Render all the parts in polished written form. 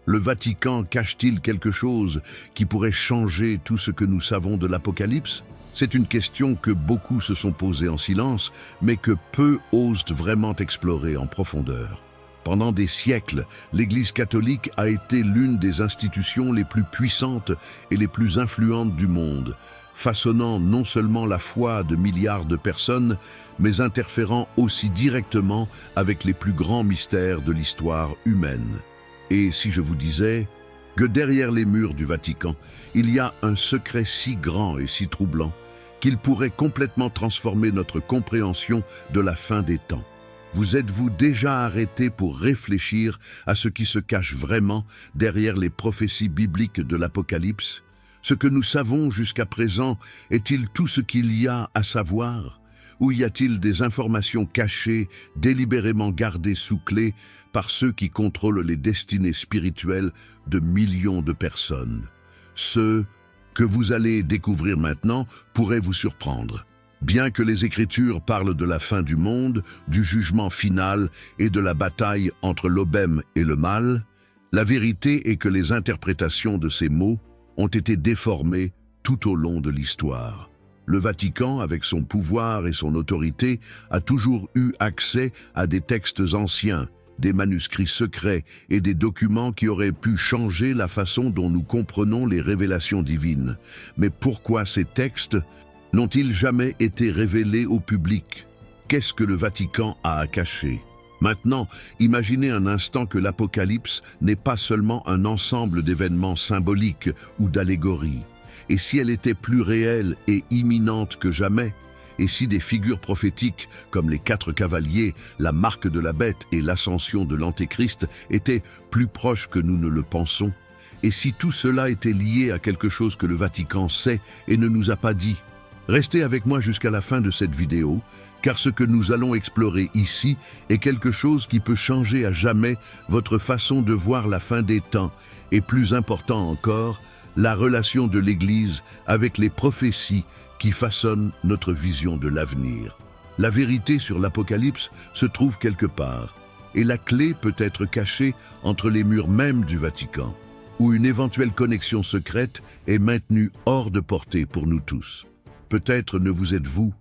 Le Vatican cache-t-il quelque chose qui pourrait changer tout ce que nous savons de l'Apocalypse? C'est une question que beaucoup se sont posées en silence, mais que peu osent vraiment explorer en profondeur. Pendant des siècles, l'Église catholique a été l'une des institutions les plus puissantes et les plus influentes du monde, façonnant non seulement la foi de milliards de personnes, mais interférant aussi directement avec les plus grands mystères de l'histoire humaine. Et si je vous disais que derrière les murs du Vatican, il y a un secret si grand et si troublant qu'il pourrait complètement transformer notre compréhension de la fin des temps. Vous êtes-vous déjà arrêté pour réfléchir à ce qui se cache vraiment derrière les prophéties bibliques de l'Apocalypse? Ce que nous savons jusqu'à présent est-il tout ce qu'il y a à savoir? Ou y a-t-il des informations cachées, délibérément gardées sous clé par ceux qui contrôlent les destinées spirituelles de millions de personnes? Ce que vous allez découvrir maintenant pourrait vous surprendre. Bien que les Écritures parlent de la fin du monde, du jugement final et de la bataille entre l'Obème et le mal, la vérité est que les interprétations de ces mots ont été déformées tout au long de l'histoire. Le Vatican, avec son pouvoir et son autorité, a toujours eu accès à des textes anciens, des manuscrits secrets et des documents qui auraient pu changer la façon dont nous comprenons les révélations divines. Mais pourquoi ces textes n'ont-ils jamais été révélés au public? Qu'est-ce que le Vatican a à cacher? Maintenant, imaginez un instant que l'Apocalypse n'est pas seulement un ensemble d'événements symboliques ou d'allégories. Et si elle était plus réelle et imminente que jamais? Et si des figures prophétiques comme les 4 cavaliers, la marque de la bête et l'ascension de l'Antéchrist étaient plus proches que nous ne le pensons? Et si tout cela était lié à quelque chose que le Vatican sait et ne nous a pas dit? Restez avec moi jusqu'à la fin de cette vidéo, car ce que nous allons explorer ici est quelque chose qui peut changer à jamais votre façon de voir la fin des temps, et plus important encore, la relation de l'Église avec les prophéties qui façonnent notre vision de l'avenir. La vérité sur l'Apocalypse se trouve quelque part, et la clé peut être cachée entre les murs mêmes du Vatican, où une éventuelle connexion secrète est maintenue hors de portée pour nous tous. Peut-être ne vous êtes-vous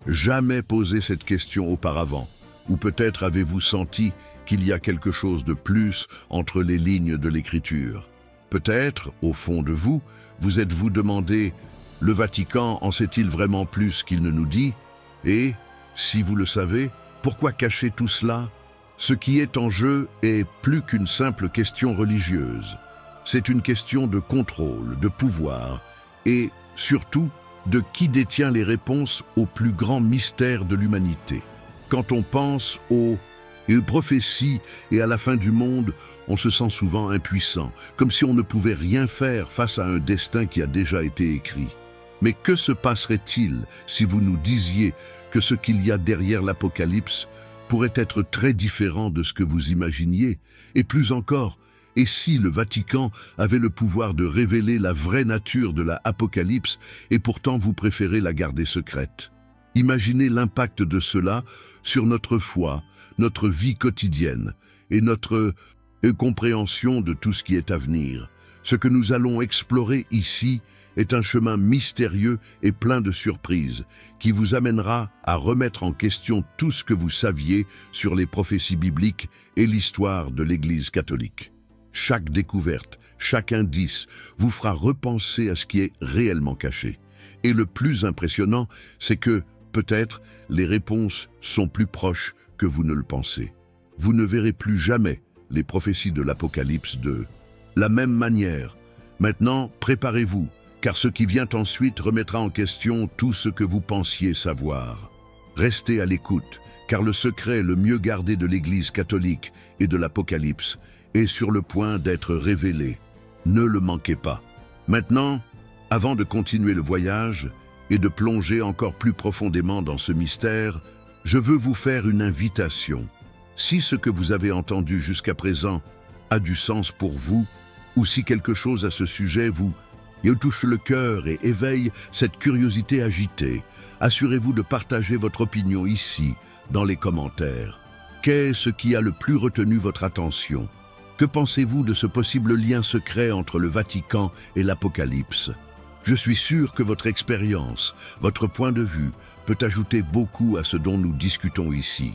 jamais posé cette question auparavant, ou peut-être avez-vous senti qu'il y a quelque chose de plus entre les lignes de l'Écriture. Peut-être, au fond de vous, vous êtes-vous demandé « Le Vatican en sait-il vraiment plus qu'il ne nous dit ?» Et, si vous le savez, pourquoi cacher tout cela? Ce qui est en jeu est plus qu'une simple question religieuse. C'est une question de contrôle, de pouvoir, et, surtout, de qui détient les réponses aux plus grands mystères de l'humanité. Quand on pense aux prophéties et à la fin du monde, on se sent souvent impuissant, comme si on ne pouvait rien faire face à un destin qui a déjà été écrit. Mais que se passerait-il si vous nous disiez que ce qu'il y a derrière l'Apocalypse pourrait être très différent de ce que vous imaginiez? Et plus encore, et si le Vatican avait le pouvoir de révéler la vraie nature de la Apocalypse et pourtant vous préférez la garder secrète? Imaginez l'impact de cela sur notre foi, notre vie quotidienne et notre compréhension de tout ce qui est à venir. Ce que nous allons explorer ici est un chemin mystérieux et plein de surprises qui vous amènera à remettre en question tout ce que vous saviez sur les prophéties bibliques et l'histoire de l'Église catholique. Chaque découverte, chaque indice vous fera repenser à ce qui est réellement caché. Et le plus impressionnant, c'est que, peut-être, les réponses sont plus proches que vous ne le pensez. Vous ne verrez plus jamais les prophéties de l'Apocalypse de la même manière. Maintenant, préparez-vous, car ce qui vient ensuite remettra en question tout ce que vous pensiez savoir. Restez à l'écoute, car le secret le mieux gardé de l'Église catholique et de l'Apocalypse est sur le point d'être révélé. Ne le manquez pas. Maintenant, avant de continuer le voyage et de plonger encore plus profondément dans ce mystère, je veux vous faire une invitation. Si ce que vous avez entendu jusqu'à présent a du sens pour vous, ou si quelque chose à ce sujet vous touche le cœur et éveille cette curiosité agitée, assurez-vous de partager votre opinion ici, dans les commentaires. Qu'est-ce qui a le plus retenu votre attention? Que pensez-vous de ce possible lien secret entre le Vatican et l'Apocalypse? Je suis sûr que votre expérience, votre point de vue, peut ajouter beaucoup à ce dont nous discutons ici.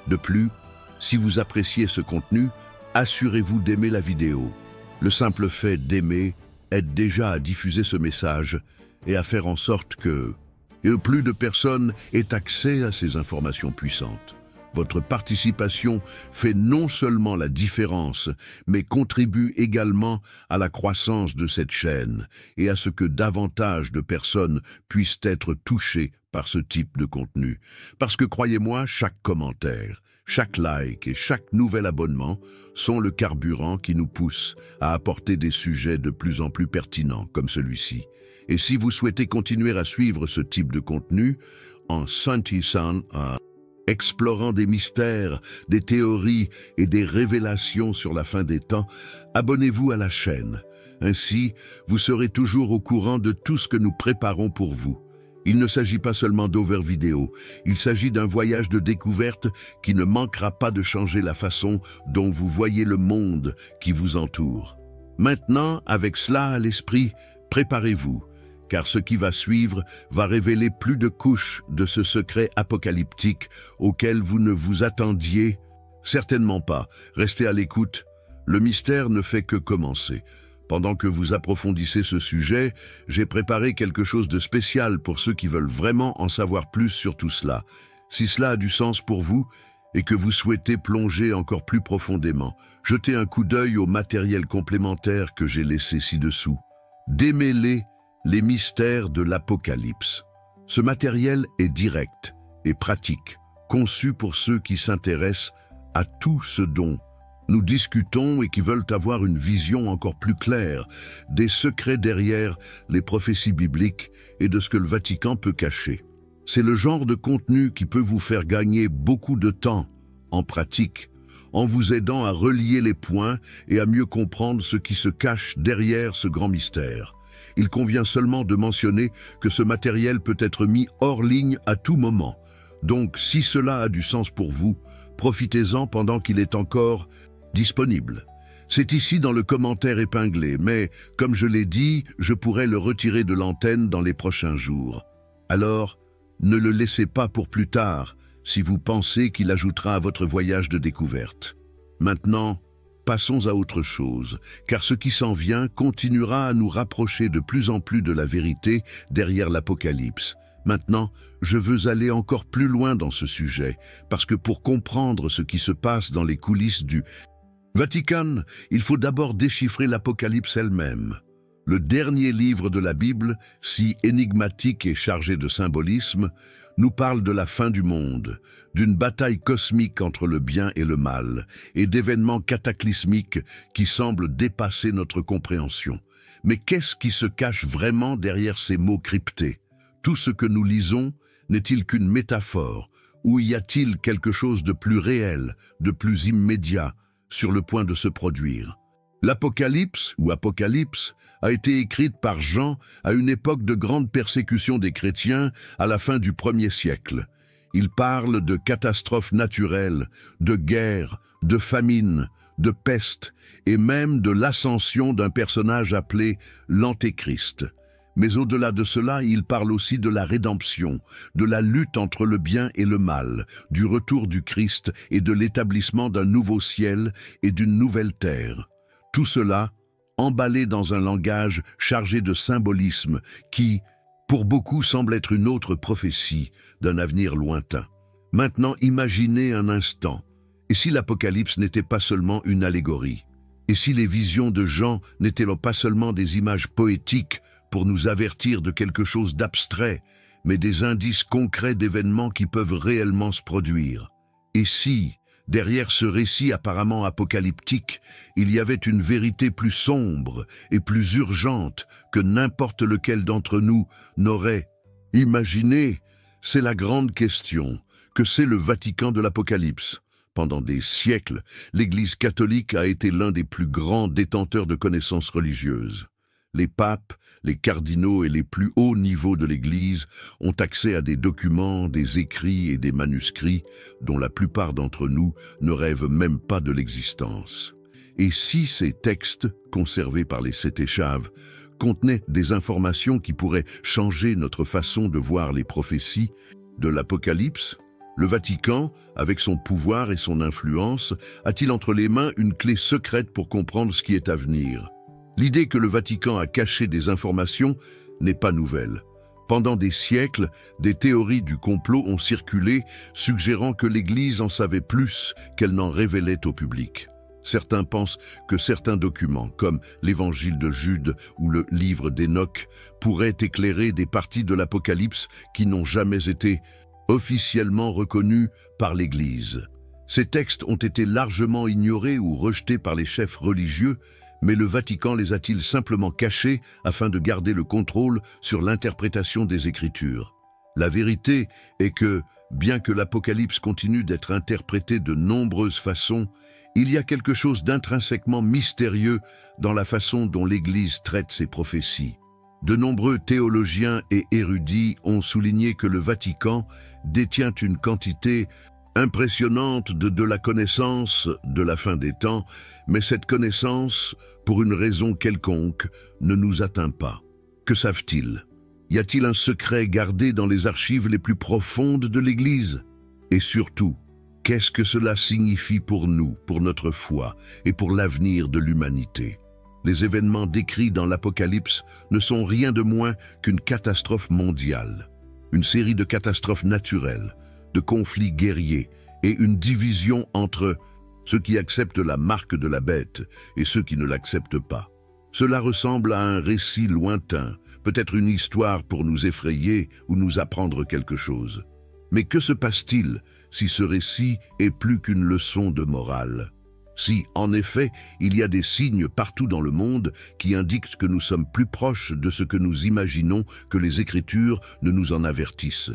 De plus, si vous appréciez ce contenu, assurez-vous d'aimer la vidéo. Le simple fait d'aimer aide déjà à diffuser ce message et à faire en sorte que plus de personnes aient accès à ces informations puissantes. Votre participation fait non seulement la différence, mais contribue également à la croissance de cette chaîne et à ce que davantage de personnes puissent être touchées par ce type de contenu. Parce que croyez-moi, chaque commentaire, chaque like et chaque nouvel abonnement sont le carburant qui nous pousse à apporter des sujets de plus en plus pertinents comme celui-ci. Et si vous souhaitez continuer à suivre ce type de contenu, en s'intéressant à explorant des mystères, des théories et des révélations sur la fin des temps, abonnez-vous à la chaîne. Ainsi, vous serez toujours au courant de tout ce que nous préparons pour vous. Il ne s'agit pas seulement d'Over-Vidéo, il s'agit d'un voyage de découverte qui ne manquera pas de changer la façon dont vous voyez le monde qui vous entoure. Maintenant, avec cela à l'esprit, préparez-vous, car ce qui va suivre va révéler plus de couches de ce secret apocalyptique auquel vous ne vous attendiez certainement pas. Restez à l'écoute, le mystère ne fait que commencer. Pendant que vous approfondissez ce sujet, j'ai préparé quelque chose de spécial pour ceux qui veulent vraiment en savoir plus sur tout cela. Si cela a du sens pour vous et que vous souhaitez plonger encore plus profondément, jetez un coup d'œil au matériel complémentaire que j'ai laissé ci-dessous. Démêlez les mystères de l'Apocalypse. Ce matériel est direct et pratique, conçu pour ceux qui s'intéressent à tout ce dont nous discutons et qui veulent avoir une vision encore plus claire des secrets derrière les prophéties bibliques et de ce que le Vatican peut cacher. C'est le genre de contenu qui peut vous faire gagner beaucoup de temps en pratique, en vous aidant à relier les points et à mieux comprendre ce qui se cache derrière ce grand mystère. Il convient seulement de mentionner que ce matériel peut être mis hors ligne à tout moment. Donc, si cela a du sens pour vous, profitez-en pendant qu'il est encore disponible. C'est ici dans le commentaire épinglé, mais, comme je l'ai dit, je pourrais le retirer de l'antenne dans les prochains jours. Alors, ne le laissez pas pour plus tard, si vous pensez qu'il ajoutera à votre voyage de découverte. Maintenant, passons à autre chose, car ce qui s'en vient continuera à nous rapprocher de plus en plus de la vérité derrière l'Apocalypse. Maintenant, je veux aller encore plus loin dans ce sujet, parce que pour comprendre ce qui se passe dans les coulisses du Vatican, il faut d'abord déchiffrer l'Apocalypse elle-même. Le dernier livre de la Bible, si énigmatique et chargé de symbolisme, nous parle de la fin du monde, d'une bataille cosmique entre le bien et le mal, et d'événements cataclysmiques qui semblent dépasser notre compréhension. Mais qu'est-ce qui se cache vraiment derrière ces mots cryptés? Tout ce que nous lisons n'est-il qu'une métaphore, ou y a-t-il quelque chose de plus réel, de plus immédiat, sur le point de se produire? L'Apocalypse, ou Apocalypse, a été écrite par Jean à une époque de grande persécution des chrétiens à la fin du 1er siècle. Il parle de catastrophes naturelles, de guerres, de famines, de peste et même de l'ascension d'un personnage appelé l'Antéchrist. Mais au-delà de cela, il parle aussi de la rédemption, de la lutte entre le bien et le mal, du retour du Christ et de l'établissement d'un nouveau ciel et d'une nouvelle terre. Tout cela emballé dans un langage chargé de symbolisme qui, pour beaucoup, semble être une autre prophétie d'un avenir lointain. Maintenant, imaginez un instant, et si l'Apocalypse n'était pas seulement une allégorie? Et si les visions de Jean n'étaient pas seulement des images poétiques pour nous avertir de quelque chose d'abstrait, mais des indices concrets d'événements qui peuvent réellement se produire? Et si, derrière ce récit apparemment apocalyptique, il y avait une vérité plus sombre et plus urgente que n'importe lequel d'entre nous n'aurait imaginé? C'est la grande question que c'est le Vatican de l'Apocalypse. Pendant des siècles, l'Église catholique a été l'un des plus grands détenteurs de connaissances religieuses. Les papes, les cardinaux et les plus hauts niveaux de l'Église ont accès à des documents, des écrits et des manuscrits dont la plupart d'entre nous ne rêvent même pas de l'existence. Et si ces textes, conservés par les Sétéchaves, contenaient des informations qui pourraient changer notre façon de voir les prophéties de l'Apocalypse, le Vatican, avec son pouvoir et son influence, a-t-il entre les mains une clé secrète pour comprendre ce qui est à venir? L'idée que le Vatican a caché des informations n'est pas nouvelle. Pendant des siècles, des théories du complot ont circulé, suggérant que l'Église en savait plus qu'elle n'en révélait au public. Certains pensent que certains documents, comme l'Évangile de Jude ou le Livre d'Enoch, pourraient éclairer des parties de l'Apocalypse qui n'ont jamais été officiellement reconnus par l'Église. Ces textes ont été largement ignorés ou rejetés par les chefs religieux, mais le Vatican les a-t-il simplement cachés afin de garder le contrôle sur l'interprétation des Écritures? La vérité est que, bien que l'Apocalypse continue d'être interprété de nombreuses façons, il y a quelque chose d'intrinsèquement mystérieux dans la façon dont l'Église traite ces prophéties. De nombreux théologiens et érudits ont souligné que le Vatican détient une quantité impressionnante de la connaissance de la fin des temps, mais cette connaissance, pour une raison quelconque, ne nous atteint pas. Que savent-ils? Y a-t-il un secret gardé dans les archives les plus profondes de l'Église? Et surtout, qu'est-ce que cela signifie pour nous, pour notre foi et pour l'avenir de l'humanité? Les événements décrits dans l'Apocalypse ne sont rien de moins qu'une catastrophe mondiale, une série de catastrophes naturelles, de conflits guerriers et une division entre ceux qui acceptent la marque de la bête et ceux qui ne l'acceptent pas. Cela ressemble à un récit lointain, peut-être une histoire pour nous effrayer ou nous apprendre quelque chose. Mais que se passe-t-il si ce récit est plus qu'une leçon de morale? Si, en effet, il y a des signes partout dans le monde qui indiquent que nous sommes plus proches de ce que nous imaginons que les Écritures ne nous en avertissent.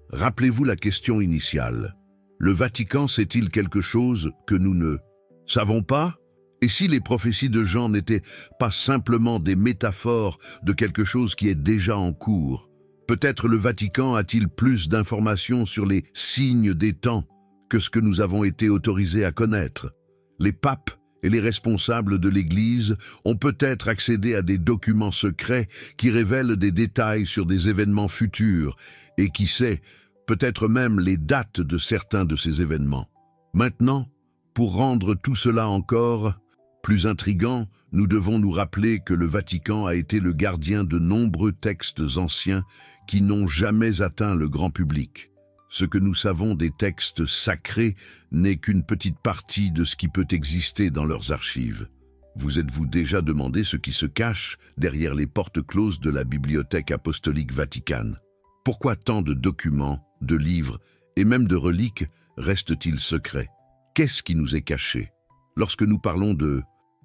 Rappelez-vous la question initiale. Le Vatican sait-il quelque chose que nous ne savons pas? Et si les prophéties de Jean n'étaient pas simplement des métaphores de quelque chose qui est déjà en cours? Peut-être le Vatican a-t-il plus d'informations sur les signes des temps que ce que nous avons été autorisés à connaître? Les papes et les responsables de l'Église ont peut-être accédé à des documents secrets qui révèlent des détails sur des événements futurs et qui sait, peut-être même les dates de certains de ces événements. Maintenant, pour rendre tout cela encore plus intrigant, nous devons nous rappeler que le Vatican a été le gardien de nombreux textes anciens qui n'ont jamais atteint le grand public. Ce que nous savons des textes sacrés n'est qu'une petite partie de ce qui peut exister dans leurs archives. Vous êtes-vous déjà demandé ce qui se cache derrière les portes closes de la Bibliothèque apostolique Vaticane? Pourquoi tant de documents, de livres et même de reliques restent-ils secrets? Qu'est-ce qui nous est caché? Lorsque nous parlons de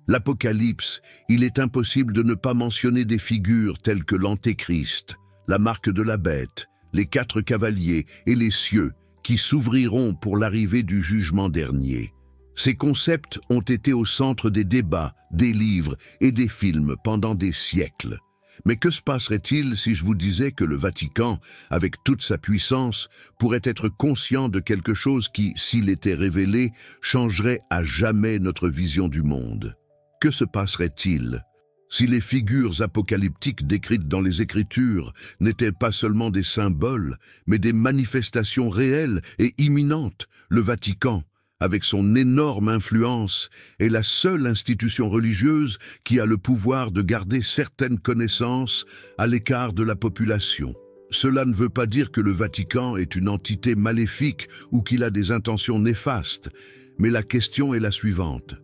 l'Apocalypse, il est impossible de ne pas mentionner des figures telles que l'Antéchrist, la marque de la bête, les 4 cavaliers et les cieux qui s'ouvriront pour l'arrivée du jugement dernier. Ces concepts ont été au centre des débats, des livres et des films pendant des siècles. Mais que se passerait-il si je vous disais que le Vatican, avec toute sa puissance, pourrait être conscient de quelque chose qui, s'il était révélé, changerait à jamais notre vision du monde? Que se passerait-il si les figures apocalyptiques décrites dans les Écritures n'étaient pas seulement des symboles, mais des manifestations réelles et imminentes? Le Vatican, avec son énorme influence, est la seule institution religieuse qui a le pouvoir de garder certaines connaissances à l'écart de la population. Cela ne veut pas dire que le Vatican est une entité maléfique ou qu'il a des intentions néfastes, mais la question est la suivante.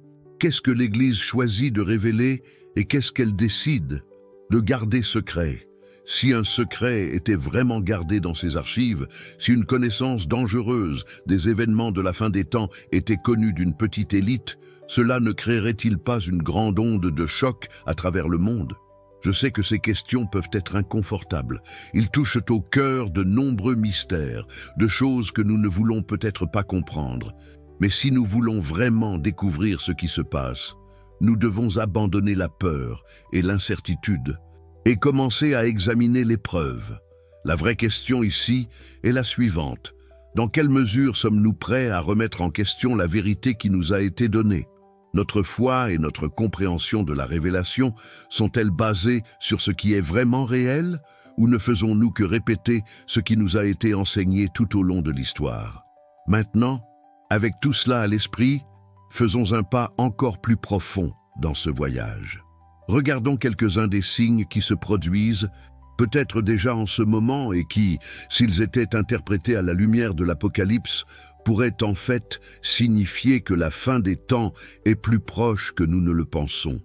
Qu'est-ce que l'Église choisit de révéler et qu'est-ce qu'elle décide de garder secret? Si un secret était vraiment gardé dans ses archives, si une connaissance dangereuse des événements de la fin des temps était connue d'une petite élite, cela ne créerait-il pas une grande onde de choc à travers le monde? Je sais que ces questions peuvent être inconfortables. Ils touchent au cœur de nombreux mystères, de choses que nous ne voulons peut-être pas comprendre. Mais si nous voulons vraiment découvrir ce qui se passe, nous devons abandonner la peur et l'incertitude et commencer à examiner les preuves. La vraie question ici est la suivante. Dans quelle mesure sommes-nous prêts à remettre en question la vérité qui nous a été donnée? Notre foi et notre compréhension de la révélation sont-elles basées sur ce qui est vraiment réel, ou ne faisons-nous que répéter ce qui nous a été enseigné tout au long de l'histoire? Maintenant, avec tout cela à l'esprit, faisons un pas encore plus profond dans ce voyage. Regardons quelques-uns des signes qui se produisent, peut-être déjà en ce moment et qui, s'ils étaient interprétés à la lumière de l'Apocalypse, pourraient en fait signifier que la fin des temps est plus proche que nous ne le pensons.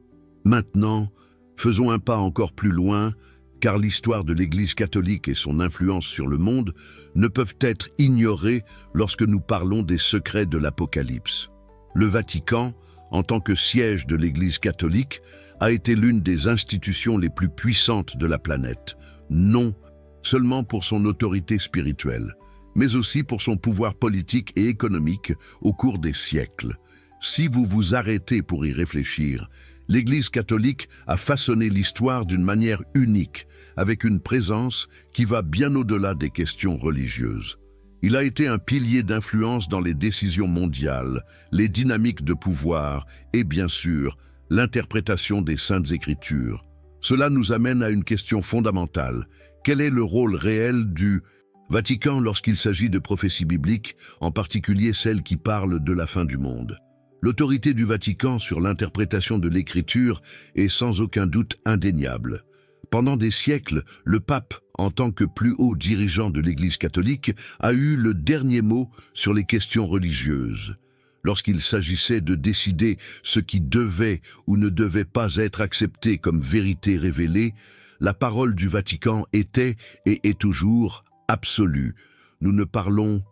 Maintenant, faisons un pas encore plus loin, car l'histoire de l'Église catholique et son influence sur le monde ne peuvent être ignorées lorsque nous parlons des secrets de l'Apocalypse. Le Vatican, en tant que siège de l'Église catholique, a été l'une des institutions les plus puissantes de la planète, non seulement pour son autorité spirituelle, mais aussi pour son pouvoir politique et économique au cours des siècles. Si vous vous arrêtez pour y réfléchir, l'Église catholique a façonné l'histoire d'une manière unique, avec une présence qui va bien au-delà des questions religieuses. Il a été un pilier d'influence dans les décisions mondiales, les dynamiques de pouvoir et, bien sûr, l'interprétation des Saintes Écritures. Cela nous amène à une question fondamentale. Quel est le rôle réel du Vatican lorsqu'il s'agit de prophéties bibliques, en particulier celles qui parlent de la fin du monde? L'autorité du Vatican sur l'interprétation de l'Écriture est sans aucun doute indéniable. Pendant des siècles, le pape, en tant que plus haut dirigeant de l'Église catholique, a eu le dernier mot sur les questions religieuses. Lorsqu'il s'agissait de décider ce qui devait ou ne devait pas être accepté comme vérité révélée, la parole du Vatican était et est toujours absolue. Nous ne parlons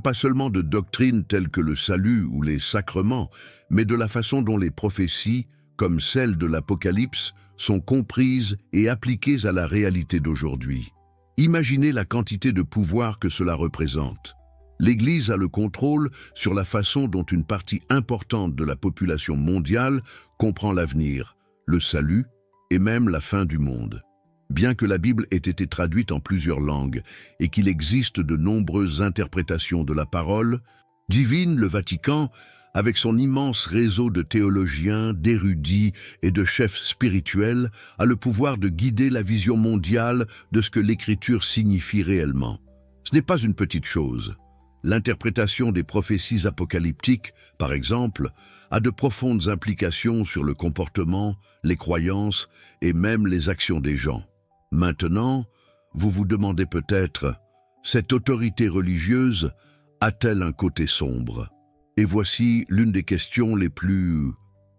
pas seulement de doctrines telles que le salut ou les sacrements, mais de la façon dont les prophéties, comme celles de l'Apocalypse, sont comprises et appliquées à la réalité d'aujourd'hui. Imaginez la quantité de pouvoir que cela représente. L'Église a le contrôle sur la façon dont une partie importante de la population mondiale comprend l'avenir, le salut et même la fin du monde. Bien que la Bible ait été traduite en plusieurs langues et qu'il existe de nombreuses interprétations de la parole divine, le Vatican, avec son immense réseau de théologiens, d'érudits et de chefs spirituels, a le pouvoir de guider la vision mondiale de ce que l'Écriture signifie réellement. Ce n'est pas une petite chose. L'interprétation des prophéties apocalyptiques, par exemple, a de profondes implications sur le comportement, les croyances et même les actions des gens. Maintenant, vous vous demandez peut-être, cette autorité religieuse a-t-elle un côté sombre? Et voici l'une des questions les plus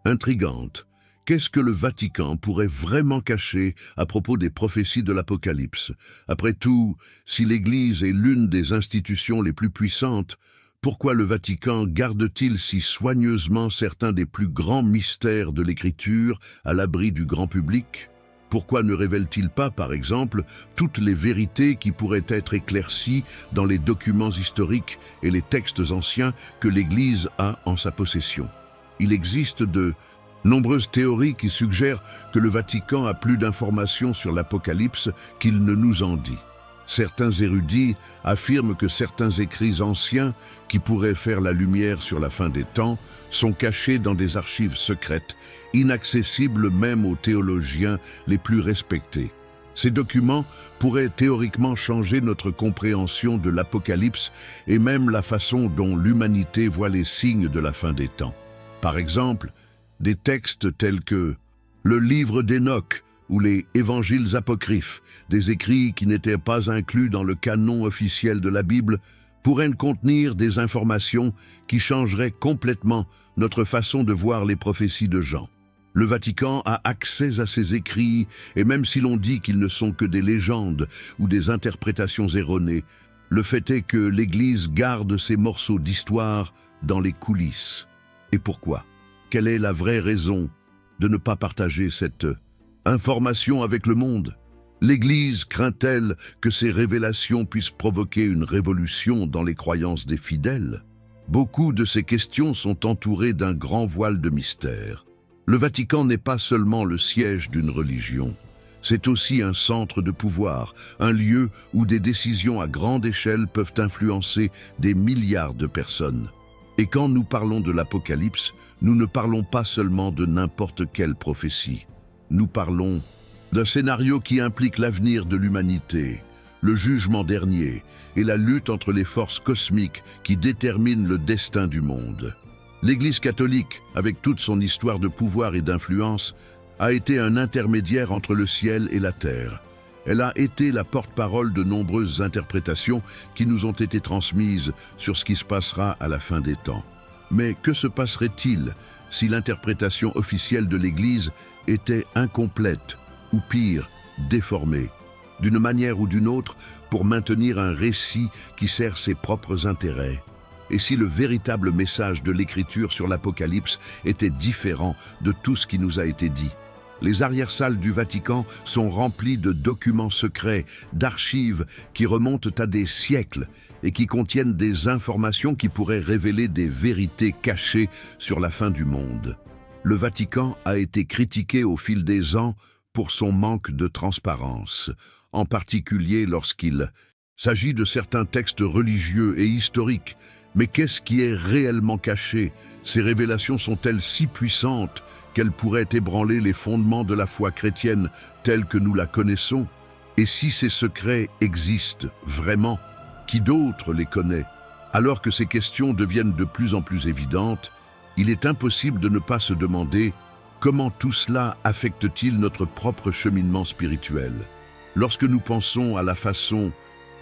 intrigantes. Qu'est-ce que le Vatican pourrait vraiment cacher à propos des prophéties de l'Apocalypse? Après tout, si l'Église est l'une des institutions les plus puissantes, pourquoi le Vatican garde-t-il si soigneusement certains des plus grands mystères de l'Écriture à l'abri du grand public? Pourquoi ne révèle-t-il pas, par exemple, toutes les vérités qui pourraient être éclaircies dans les documents historiques et les textes anciens que l'Église a en sa possession? Il existe de nombreuses théories qui suggèrent que le Vatican a plus d'informations sur l'Apocalypse qu'il ne nous en dit. Certains érudits affirment que certains écrits anciens qui pourraient faire la lumière sur la fin des temps sont cachés dans des archives secrètes, inaccessibles même aux théologiens les plus respectés. Ces documents pourraient théoriquement changer notre compréhension de l'Apocalypse et même la façon dont l'humanité voit les signes de la fin des temps. Par exemple, des textes tels que le livre d'Enoch ou les évangiles apocryphes, des écrits qui n'étaient pas inclus dans le canon officiel de la Bible, pourraient contenir des informations qui changeraient complètement notre façon de voir les prophéties de Jean. Le Vatican a accès à ces écrits, et même si l'on dit qu'ils ne sont que des légendes ou des interprétations erronées, le fait est que l'Église garde ces morceaux d'histoire dans les coulisses. Et pourquoi? Quelle est la vraie raison de ne pas partager cette information avec le monde? L'Église craint-elle que ces révélations puissent provoquer une révolution dans les croyances des fidèles? Beaucoup de ces questions sont entourées d'un grand voile de mystère. Le Vatican n'est pas seulement le siège d'une religion, c'est aussi un centre de pouvoir, un lieu où des décisions à grande échelle peuvent influencer des milliards de personnes. Et quand nous parlons de l'Apocalypse, nous ne parlons pas seulement de n'importe quelle prophétie. Nous parlons d'un scénario qui implique l'avenir de l'humanité, le jugement dernier et la lutte entre les forces cosmiques qui déterminent le destin du monde. L'Église catholique, avec toute son histoire de pouvoir et d'influence, a été un intermédiaire entre le ciel et la terre. Elle a été la porte-parole de nombreuses interprétations qui nous ont été transmises sur ce qui se passera à la fin des temps. Mais que se passerait-il si l'interprétation officielle de l'Église était incomplète, ou pire, déformée, d'une manière ou d'une autre, pour maintenir un récit qui sert ses propres intérêts? Et si le véritable message de l'Écriture sur l'Apocalypse était différent de tout ce qui nous a été dit? Les arrière-salles du Vatican sont remplies de documents secrets, d'archives qui remontent à des siècles et qui contiennent des informations qui pourraient révéler des vérités cachées sur la fin du monde. Le Vatican a été critiqué au fil des ans pour son manque de transparence, en particulier lorsqu'il s'agit de certains textes religieux et historiques. Mais qu'est-ce qui est réellement caché? Ces révélations sont-elles si puissantes qu'elles pourraient ébranler les fondements de la foi chrétienne telle que nous la connaissons? Et si ces secrets existent vraiment, qui d'autre les connaît? Alors que ces questions deviennent de plus en plus évidentes, il est impossible de ne pas se demander comment tout cela affecte-t-il notre propre cheminement spirituel. Lorsque nous pensons à la façon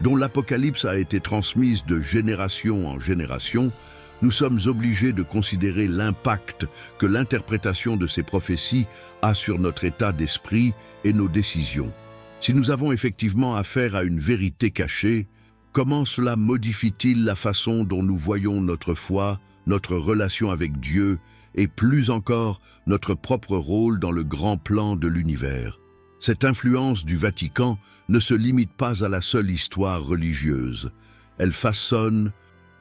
dont l'Apocalypse a été transmise de génération en génération, nous sommes obligés de considérer l'impact que l'interprétation de ces prophéties a sur notre état d'esprit et nos décisions. Si nous avons effectivement affaire à une vérité cachée, comment cela modifie-t-il la façon dont nous voyons notre foi, notre relation avec Dieu et plus encore notre propre rôle dans le grand plan de l'univers? Cette influence du Vatican ne se limite pas à la seule histoire religieuse. Elle façonne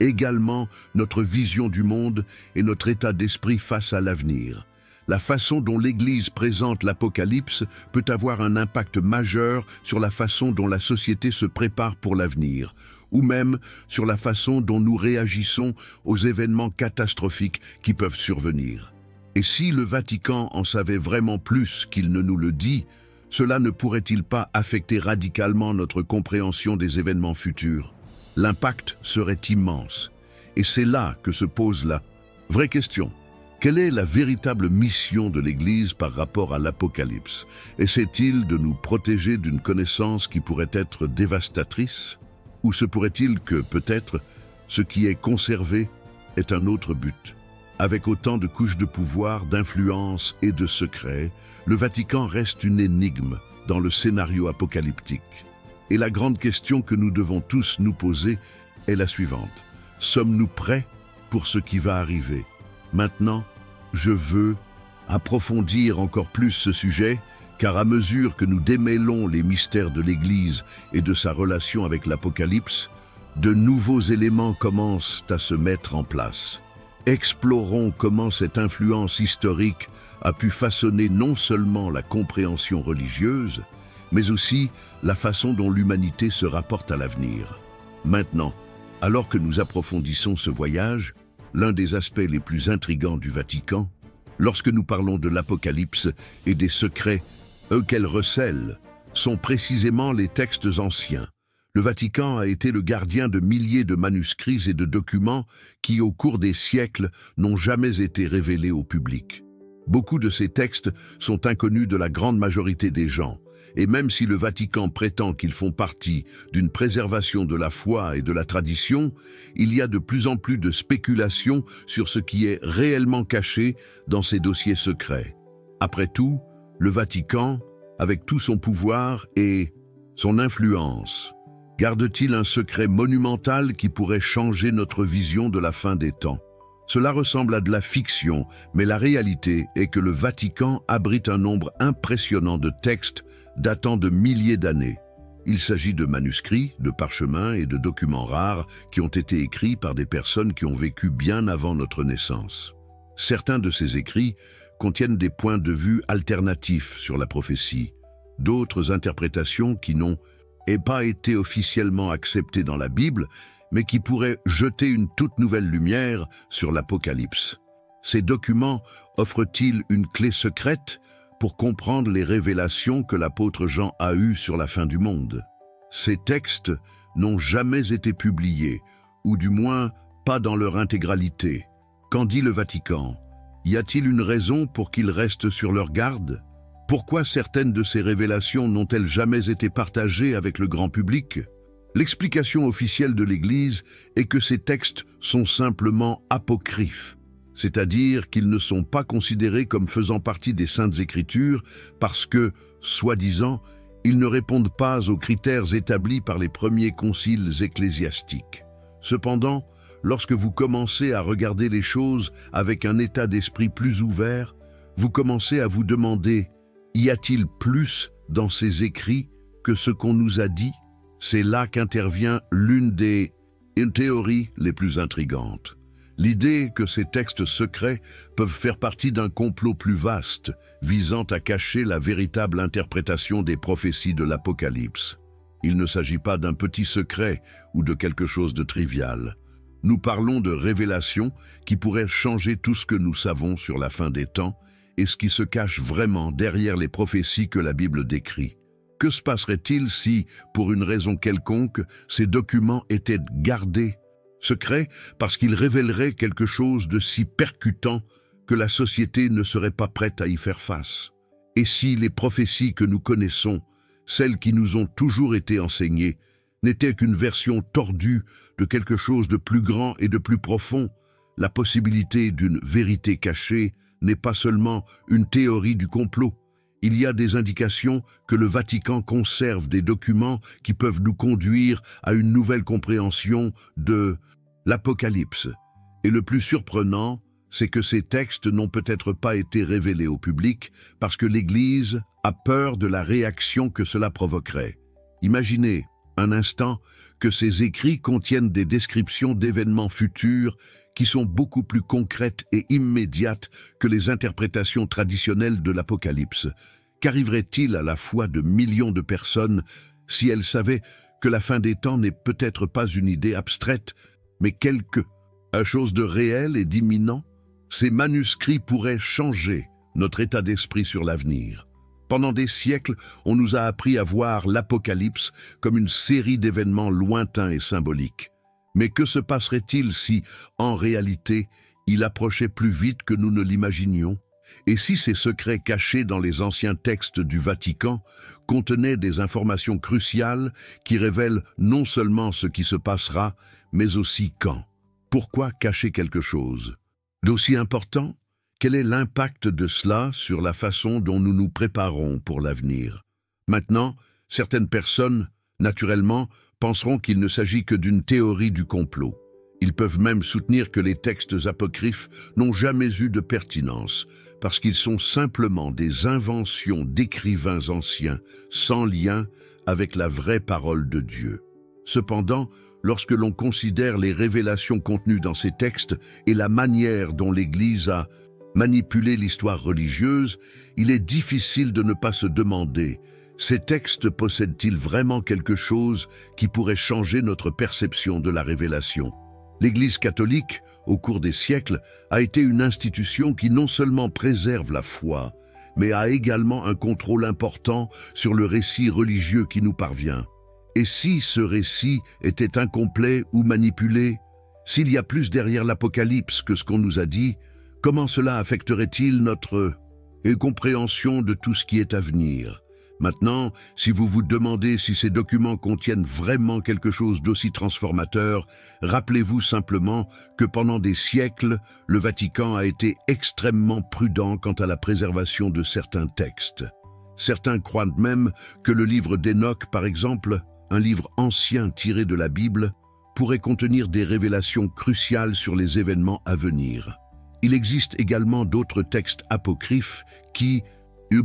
également notre vision du monde et notre état d'esprit face à l'avenir. La façon dont l'Église présente l'Apocalypse peut avoir un impact majeur sur la façon dont la société se prépare pour l'avenir, ou même sur la façon dont nous réagissons aux événements catastrophiques qui peuvent survenir. Et si le Vatican en savait vraiment plus qu'il ne nous le dit, cela ne pourrait-il pas affecter radicalement notre compréhension des événements futurs? L'impact serait immense. Et c'est là que se pose la vraie question. Quelle est la véritable mission de l'Église par rapport à l'Apocalypse? Essaie-t-il de nous protéger d'une connaissance qui pourrait être dévastatrice? Ou se pourrait-il que, peut-être, ce qui est conservé est un autre but? Avec autant de couches de pouvoir, d'influence et de secrets, le Vatican reste une énigme dans le scénario apocalyptique. Et la grande question que nous devons tous nous poser est la suivante. Sommes-nous prêts pour ce qui va arriver? Maintenant, je veux approfondir encore plus ce sujet, car à mesure que nous démêlons les mystères de l'Église et de sa relation avec l'Apocalypse, de nouveaux éléments commencent à se mettre en place. Explorons comment cette influence historique a pu façonner non seulement la compréhension religieuse, mais aussi la façon dont l'humanité se rapporte à l'avenir. Maintenant, alors que nous approfondissons ce voyage, l'un des aspects les plus intrigants du Vatican, lorsque nous parlons de l'Apocalypse et des secrets qu'elle recèle, sont précisément les textes anciens. Le Vatican a été le gardien de milliers de manuscrits et de documents qui, au cours des siècles, n'ont jamais été révélés au public. Beaucoup de ces textes sont inconnus de la grande majorité des gens, et même si le Vatican prétend qu'ils font partie d'une préservation de la foi et de la tradition, il y a de plus en plus de spéculations sur ce qui est réellement caché dans ces dossiers secrets. Après tout, le Vatican, avec tout son pouvoir et son influence, garde-t-il un secret monumental qui pourrait changer notre vision de la fin des temps? Cela ressemble à de la fiction, mais la réalité est que le Vatican abrite un nombre impressionnant de textes datant de milliers d'années. Il s'agit de manuscrits, de parchemins et de documents rares qui ont été écrits par des personnes qui ont vécu bien avant notre naissance. Certains de ces écrits contiennent des points de vue alternatifs sur la prophétie, d'autres interprétations qui n'ont pas été officiellement acceptées dans la Bible, mais qui pourrait jeter une toute nouvelle lumière sur l'Apocalypse. Ces documents offrent-ils une clé secrète pour comprendre les révélations que l'apôtre Jean a eues sur la fin du monde? Ces textes n'ont jamais été publiés, ou du moins pas dans leur intégralité. Qu'en dit le Vatican? Y a-t-il une raison pour qu'ils restent sur leur garde? Pourquoi certaines de ces révélations n'ont-elles jamais été partagées avec le grand public? L'explication officielle de l'Église est que ces textes sont simplement apocryphes, c'est-à-dire qu'ils ne sont pas considérés comme faisant partie des Saintes Écritures parce que, soi-disant, ils ne répondent pas aux critères établis par les premiers conciles ecclésiastiques. Cependant, lorsque vous commencez à regarder les choses avec un état d'esprit plus ouvert, vous commencez à vous demander: y a-t-il plus dans ces écrits que ce qu'on nous a dit? C'est là qu'intervient l'une des théories les plus intrigantes. L'idée que ces textes secrets peuvent faire partie d'un complot plus vaste, visant à cacher la véritable interprétation des prophéties de l'Apocalypse. Il ne s'agit pas d'un petit secret ou de quelque chose de trivial. Nous parlons de révélations qui pourraient changer tout ce que nous savons sur la fin des temps et ce qui se cache vraiment derrière les prophéties que la Bible décrit. Que se passerait-il si, pour une raison quelconque, ces documents étaient gardés secrets parce qu'ils révéleraient quelque chose de si percutant que la société ne serait pas prête à y faire face? Et si les prophéties que nous connaissons, celles qui nous ont toujours été enseignées, n'étaient qu'une version tordue de quelque chose de plus grand et de plus profond? La possibilité d'une vérité cachée n'est pas seulement une théorie du complot. Il y a des indications que le Vatican conserve des documents qui peuvent nous conduire à une nouvelle compréhension de l'Apocalypse. Et le plus surprenant, c'est que ces textes n'ont peut-être pas été révélés au public parce que l'Église a peur de la réaction que cela provoquerait. Imaginez un instant que ces écrits contiennent des descriptions d'événements futurs qui sont beaucoup plus concrètes et immédiates que les interprétations traditionnelles de l'Apocalypse. Qu'arriverait-il à la foi de millions de personnes si elles savaient que la fin des temps n'est peut-être pas une idée abstraite, mais quelque chose de réel et d'imminent? Ces manuscrits pourraient changer notre état d'esprit sur l'avenir. Pendant des siècles, on nous a appris à voir l'Apocalypse comme une série d'événements lointains et symboliques. Mais que se passerait-il si, en réalité, il approchait plus vite que nous ne l'imaginions? Et si ces secrets cachés dans les anciens textes du Vatican contenaient des informations cruciales qui révèlent non seulement ce qui se passera, mais aussi quand? Pourquoi cacher quelque chose d'aussi important? Quel est l'impact de cela sur la façon dont nous nous préparons pour l'avenir? Maintenant, certaines personnes, naturellement, penseront qu'il ne s'agit que d'une théorie du complot. Ils peuvent même soutenir que les textes apocryphes n'ont jamais eu de pertinence, parce qu'ils sont simplement des inventions d'écrivains anciens, sans lien avec la vraie parole de Dieu. Cependant, lorsque l'on considère les révélations contenues dans ces textes et la manière dont l'Église a manipulé l'histoire religieuse, il est difficile de ne pas se demander: ces textes possèdent-ils vraiment quelque chose qui pourrait changer notre perception de la révélation? L'Église catholique, au cours des siècles, a été une institution qui non seulement préserve la foi, mais a également un contrôle important sur le récit religieux qui nous parvient. Et si ce récit était incomplet ou manipulé? S'il y a plus derrière l'Apocalypse que ce qu'on nous a dit, comment cela affecterait-il notre compréhension de tout ce qui est à venir? Maintenant, si vous vous demandez si ces documents contiennent vraiment quelque chose d'aussi transformateur, rappelez-vous simplement que pendant des siècles, le Vatican a été extrêmement prudent quant à la préservation de certains textes. Certains croient même que le livre d'Enoch, par exemple, un livre ancien tiré de la Bible, pourrait contenir des révélations cruciales sur les événements à venir. Il existe également d'autres textes apocryphes qui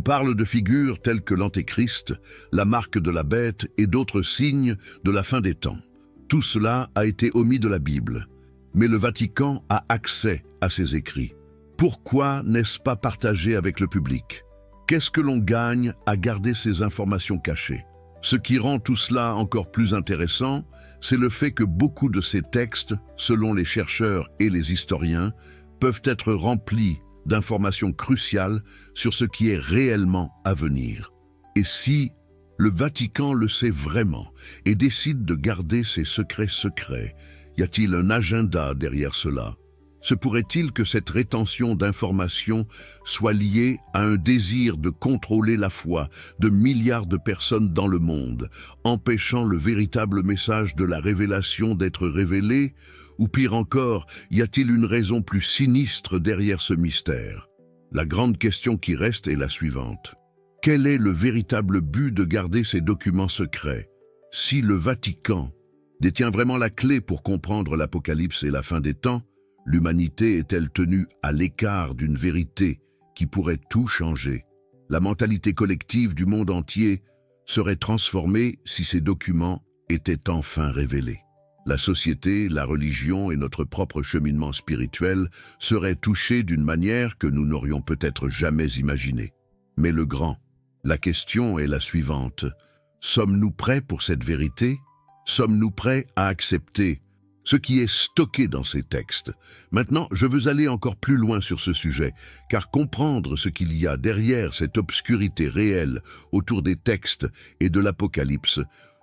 parlent de figures telles que l'Antéchrist, la marque de la bête et d'autres signes de la fin des temps. Tout cela a été omis de la Bible, mais le Vatican a accès à ces écrits. Pourquoi n'est-ce pas partagé avec le public? Qu'est-ce que l'on gagne à garder ces informations cachées? Ce qui rend tout cela encore plus intéressant, c'est le fait que beaucoup de ces textes, selon les chercheurs et les historiens, peuvent être remplis d'informations cruciales sur ce qui est réellement à venir. Et si le Vatican le sait vraiment et décide de garder ses secrets secrets, y a-t-il un agenda derrière cela? Se pourrait-il que cette rétention d'informations soit liée à un désir de contrôler la foi de milliards de personnes dans le monde, empêchant le véritable message de la révélation d'être révélé? Ou pire encore, y a-t-il une raison plus sinistre derrière ce mystère? La grande question qui reste est la suivante. Quel est le véritable but de garder ces documents secrets? Si le Vatican détient vraiment la clé pour comprendre l'Apocalypse et la fin des temps, l'humanité est-elle tenue à l'écart d'une vérité qui pourrait tout changer? La mentalité collective du monde entier serait transformée si ces documents étaient enfin révélés. La société, la religion et notre propre cheminement spirituel seraient touchés d'une manière que nous n'aurions peut-être jamais imaginée. Mais le grand, la question est la suivante. Sommes-nous prêts pour cette vérité? Sommes-nous prêts à accepter ce qui est stocké dans ces textes? Maintenant, je veux aller encore plus loin sur ce sujet, car comprendre ce qu'il y a derrière cette obscurité réelle autour des textes et de l'Apocalypse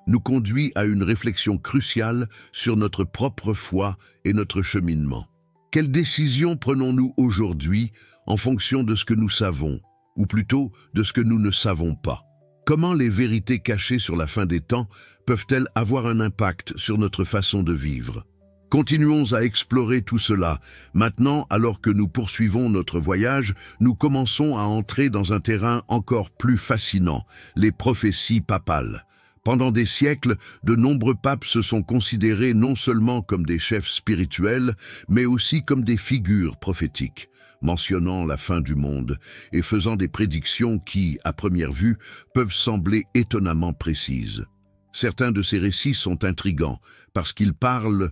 nous conduit à une réflexion cruciale sur notre propre foi et notre cheminement. Quelles décisions prenons-nous aujourd'hui en fonction de ce que nous savons, ou plutôt de ce que nous ne savons pas? Comment les vérités cachées sur la fin des temps peuvent-elles avoir un impact sur notre façon de vivre? Continuons à explorer tout cela. Maintenant, alors que nous poursuivons notre voyage, nous commençons à entrer dans un terrain encore plus fascinant, les prophéties papales. Pendant des siècles, de nombreux papes se sont considérés non seulement comme des chefs spirituels, mais aussi comme des figures prophétiques, mentionnant la fin du monde et faisant des prédictions qui, à première vue, peuvent sembler étonnamment précises. Certains de ces récits sont intrigants parce qu'ils parlent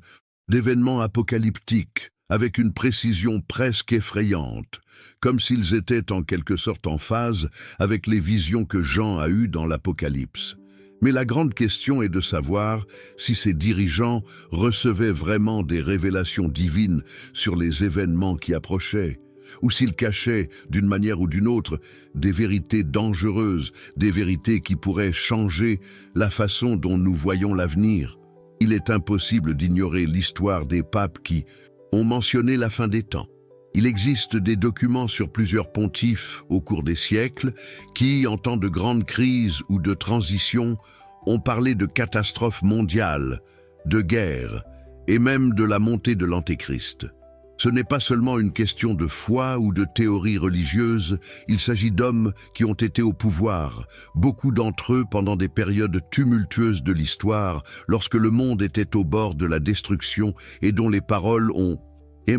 d'événements apocalyptiques avec une précision presque effrayante, comme s'ils étaient en quelque sorte en phase avec les visions que Jean a eues dans l'Apocalypse. Mais la grande question est de savoir si ces dirigeants recevaient vraiment des révélations divines sur les événements qui approchaient, ou s'ils cachaient, d'une manière ou d'une autre, des vérités dangereuses, des vérités qui pourraient changer la façon dont nous voyons l'avenir. Il est impossible d'ignorer l'histoire des papes qui ont mentionné la fin des temps. Il existe des documents sur plusieurs pontifes au cours des siècles qui, en temps de grandes crises ou de transition, ont parlé de catastrophes mondiales, de guerres et même de la montée de l'Antéchrist. Ce n'est pas seulement une question de foi ou de théorie religieuse, il s'agit d'hommes qui ont été au pouvoir, beaucoup d'entre eux pendant des périodes tumultueuses de l'histoire, lorsque le monde était au bord de la destruction et dont les paroles ont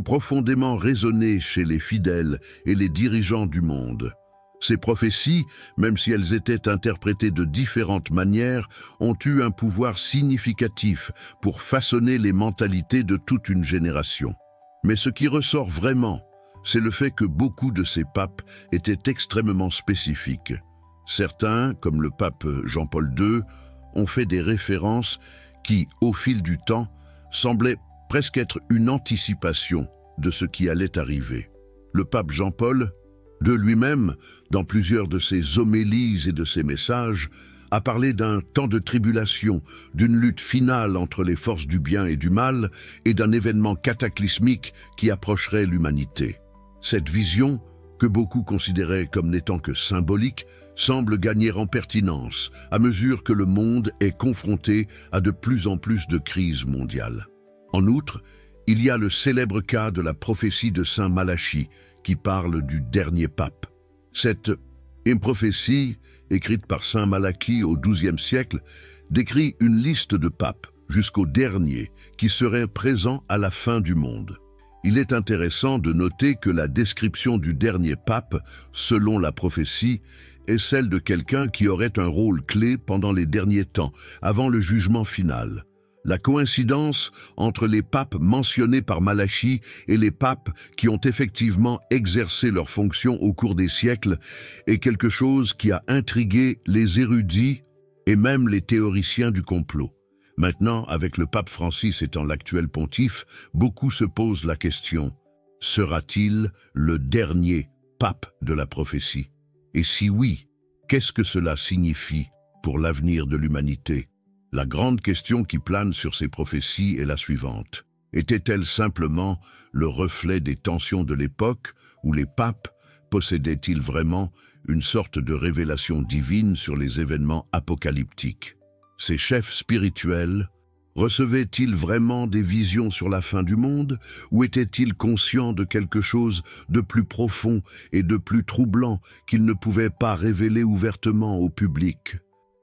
profondément résonné chez les fidèles et les dirigeants du monde. Ces prophéties, même si elles étaient interprétées de différentes manières, ont eu un pouvoir significatif pour façonner les mentalités de toute une génération. Mais ce qui ressort vraiment, c'est le fait que beaucoup de ces papes étaient extrêmement spécifiques. Certains, comme le pape Jean-Paul II, ont fait des références qui, au fil du temps, semblaient presque être une anticipation de ce qui allait arriver. Le pape Jean-Paul, de lui-même, dans plusieurs de ses homélies et de ses messages, a parlé d'un temps de tribulation, d'une lutte finale entre les forces du bien et du mal, et d'un événement cataclysmique qui approcherait l'humanité. Cette vision, que beaucoup considéraient comme n'étant que symbolique, semble gagner en pertinence à mesure que le monde est confronté à de plus en plus de crises mondiales. En outre, il y a le célèbre cas de la prophétie de Saint Malachie qui parle du dernier pape. Cette prophétie, écrite par Saint Malachie au XIIe siècle, décrit une liste de papes jusqu'au dernier qui seraient présents à la fin du monde. Il est intéressant de noter que la description du dernier pape, selon la prophétie, est celle de quelqu'un qui aurait un rôle clé pendant les derniers temps, avant le jugement final. La coïncidence entre les papes mentionnés par Malachie et les papes qui ont effectivement exercé leurs fonctions au cours des siècles est quelque chose qui a intrigué les érudits et même les théoriciens du complot. Maintenant, avec le pape Francis étant l'actuel pontife, beaucoup se posent la question, sera-t-il le dernier pape de la prophétie? Et si oui, qu'est-ce que cela signifie pour l'avenir de l'humanité? La grande question qui plane sur ces prophéties est la suivante. Était-elle simplement le reflet des tensions de l'époque où les papes possédaient-ils vraiment une sorte de révélation divine sur les événements apocalyptiques? Ces chefs spirituels recevaient-ils vraiment des visions sur la fin du monde ou étaient-ils conscients de quelque chose de plus profond et de plus troublant qu'ils ne pouvaient pas révéler ouvertement au public?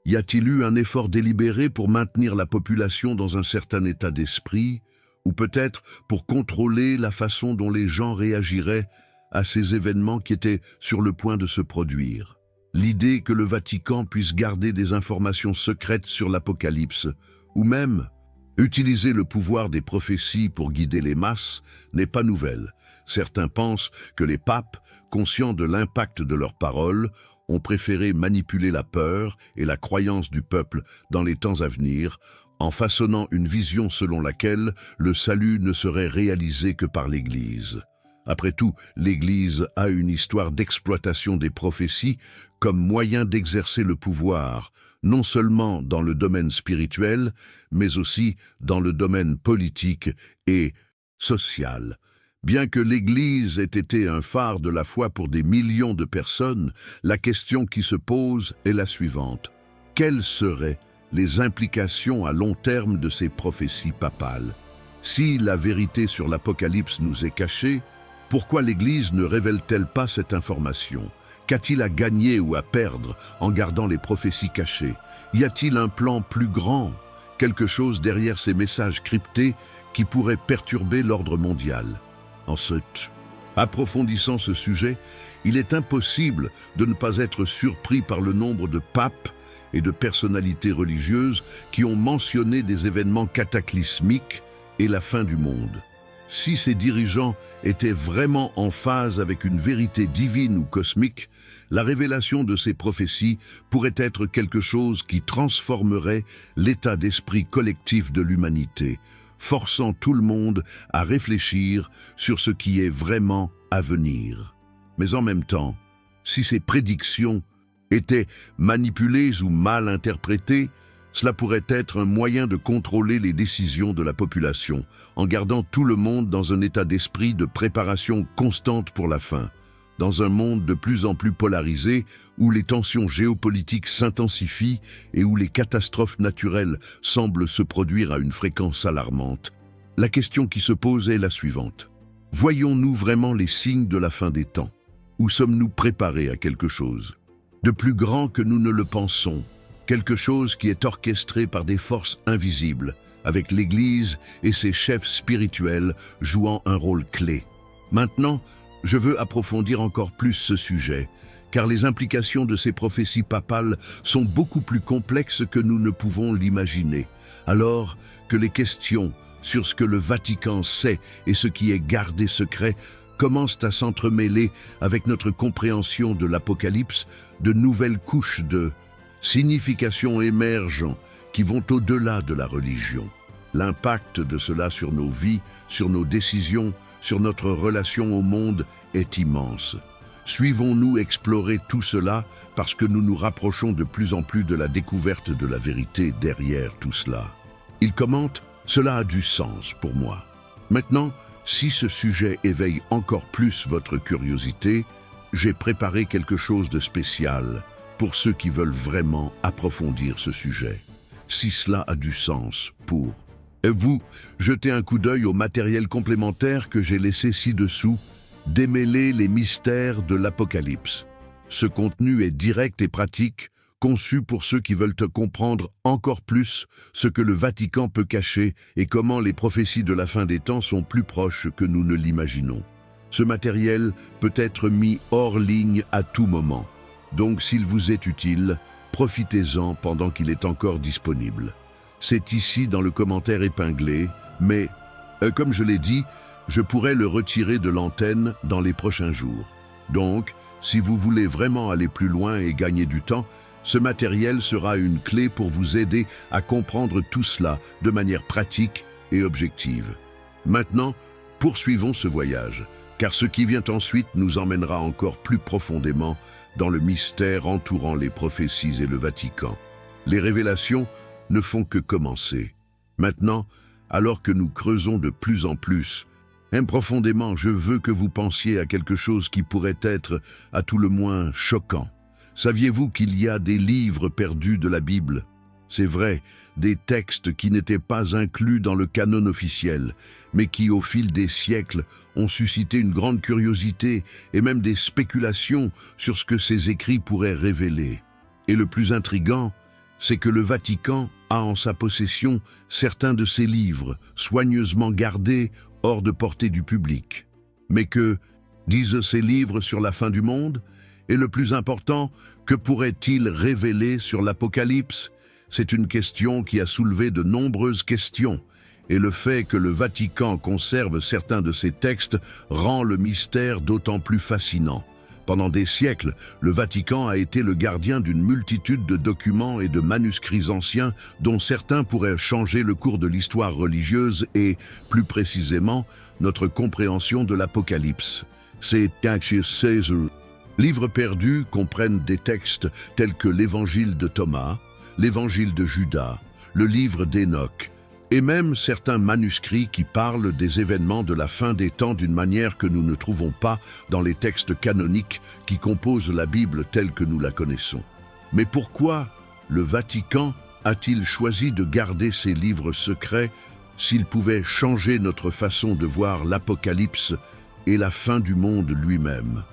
Y a-t-il eu un effort délibéré pour maintenir la population dans un certain état d'esprit, ou peut-être pour contrôler la façon dont les gens réagiraient à ces événements qui étaient sur le point de se produire? L'idée que le Vatican puisse garder des informations secrètes sur l'Apocalypse, ou même utiliser le pouvoir des prophéties pour guider les masses, n'est pas nouvelle. Certains pensent que les papes, conscients de l'impact de leurs paroles, ont préféré manipuler la peur et la croyance du peuple dans les temps à venir, en façonnant une vision selon laquelle le salut ne serait réalisé que par l'Église. Après tout, l'Église a une histoire d'exploitation des prophéties comme moyen d'exercer le pouvoir, non seulement dans le domaine spirituel, mais aussi dans le domaine politique et social. Bien que l'Église ait été un phare de la foi pour des millions de personnes, la question qui se pose est la suivante. Quelles seraient les implications à long terme de ces prophéties papales? Si la vérité sur l'Apocalypse nous est cachée, pourquoi l'Église ne révèle-t-elle pas cette information? Qu'a-t-il à gagner ou à perdre en gardant les prophéties cachées? Y a-t-il un plan plus grand, quelque chose derrière ces messages cryptés qui pourrait perturber l'ordre mondial? Ensuite, approfondissant ce sujet, il est impossible de ne pas être surpris par le nombre de papes et de personnalités religieuses qui ont mentionné des événements cataclysmiques et la fin du monde. Si ces dirigeants étaient vraiment en phase avec une vérité divine ou cosmique, la révélation de ces prophéties pourrait être quelque chose qui transformerait l'état d'esprit collectif de l'humanité, forçant tout le monde à réfléchir sur ce qui est vraiment à venir. Mais en même temps, si ces prédictions étaient manipulées ou mal interprétées, cela pourrait être un moyen de contrôler les décisions de la population, en gardant tout le monde dans un état d'esprit de préparation constante pour la fin. Dans un monde de plus en plus polarisé, où les tensions géopolitiques s'intensifient et où les catastrophes naturelles semblent se produire à une fréquence alarmante, la question qui se pose est la suivante. Voyons-nous vraiment les signes de la fin des temps? Ou sommes-nous préparés à quelque chose de plus grand que nous ne le pensons? Quelque chose qui est orchestré par des forces invisibles, avec l'Église et ses chefs spirituels jouant un rôle clé. Maintenant, je veux approfondir encore plus ce sujet, car les implications de ces prophéties papales sont beaucoup plus complexes que nous ne pouvons l'imaginer, alors que les questions sur ce que le Vatican sait et ce qui est gardé secret commencent à s'entremêler avec notre compréhension de l'Apocalypse. De nouvelles couches de significations émergent qui vont au-delà de la religion. L'impact de cela sur nos vies, sur nos décisions, sur notre relation au monde est immense. Suivons-nous explorer tout cela parce que nous nous rapprochons de plus en plus de la découverte de la vérité derrière tout cela. Il commente « Cela a du sens pour moi ». Maintenant, si ce sujet éveille encore plus votre curiosité, j'ai préparé quelque chose de spécial pour ceux qui veulent vraiment approfondir ce sujet. Si cela a du sens pour vous, jetez un coup d'œil au matériel complémentaire que j'ai laissé ci-dessous, démêler les mystères de l'Apocalypse. Ce contenu est direct et pratique, conçu pour ceux qui veulent comprendre encore plus ce que le Vatican peut cacher et comment les prophéties de la fin des temps sont plus proches que nous ne l'imaginons. Ce matériel peut être mis hors ligne à tout moment. Donc s'il vous est utile, profitez-en pendant qu'il est encore disponible. C'est ici dans le commentaire épinglé, mais, comme je l'ai dit, je pourrais le retirer de l'antenne dans les prochains jours. Donc, si vous voulez vraiment aller plus loin et gagner du temps, Ce matériel sera une clé pour vous aider à comprendre tout cela de manière pratique et objective. Maintenant, poursuivons ce voyage, car ce qui vient ensuite nous emmènera encore plus profondément dans le mystère entourant les prophéties et le Vatican. Les révélations ne font que commencer. Maintenant, alors que nous creusons de plus en plus, profondément, je veux que vous pensiez à quelque chose qui pourrait être, à tout le moins, choquant. Saviez-vous qu'il y a des livres perdus de la Bible? C'est vrai, des textes qui n'étaient pas inclus dans le canon officiel, mais qui, au fil des siècles, ont suscité une grande curiosité et même des spéculations sur ce que ces écrits pourraient révéler. Et le plus intriguant, c'est que le Vatican a en sa possession certains de ces livres, soigneusement gardés hors de portée du public. Mais que disent ces livres sur la fin du monde? Et le plus important, que pourraient-ils révéler sur l'Apocalypse? C'est une question qui a soulevé de nombreuses questions, et le fait que le Vatican conserve certains de ces textes rend le mystère d'autant plus fascinant. Pendant des siècles, le Vatican a été le gardien d'une multitude de documents et de manuscrits anciens dont certains pourraient changer le cours de l'histoire religieuse et, plus précisément, notre compréhension de l'Apocalypse. Ces livres perdus comprennent des textes tels que l'Évangile de Thomas, l'Évangile de Judas, le livre d'Enoch, et même certains manuscrits qui parlent des événements de la fin des temps d'une manière que nous ne trouvons pas dans les textes canoniques qui composent la Bible telle que nous la connaissons. Mais pourquoi le Vatican a-t-il choisi de garder ces livres secrets s'il pouvait changer notre façon de voir l'Apocalypse et la fin du monde lui-même?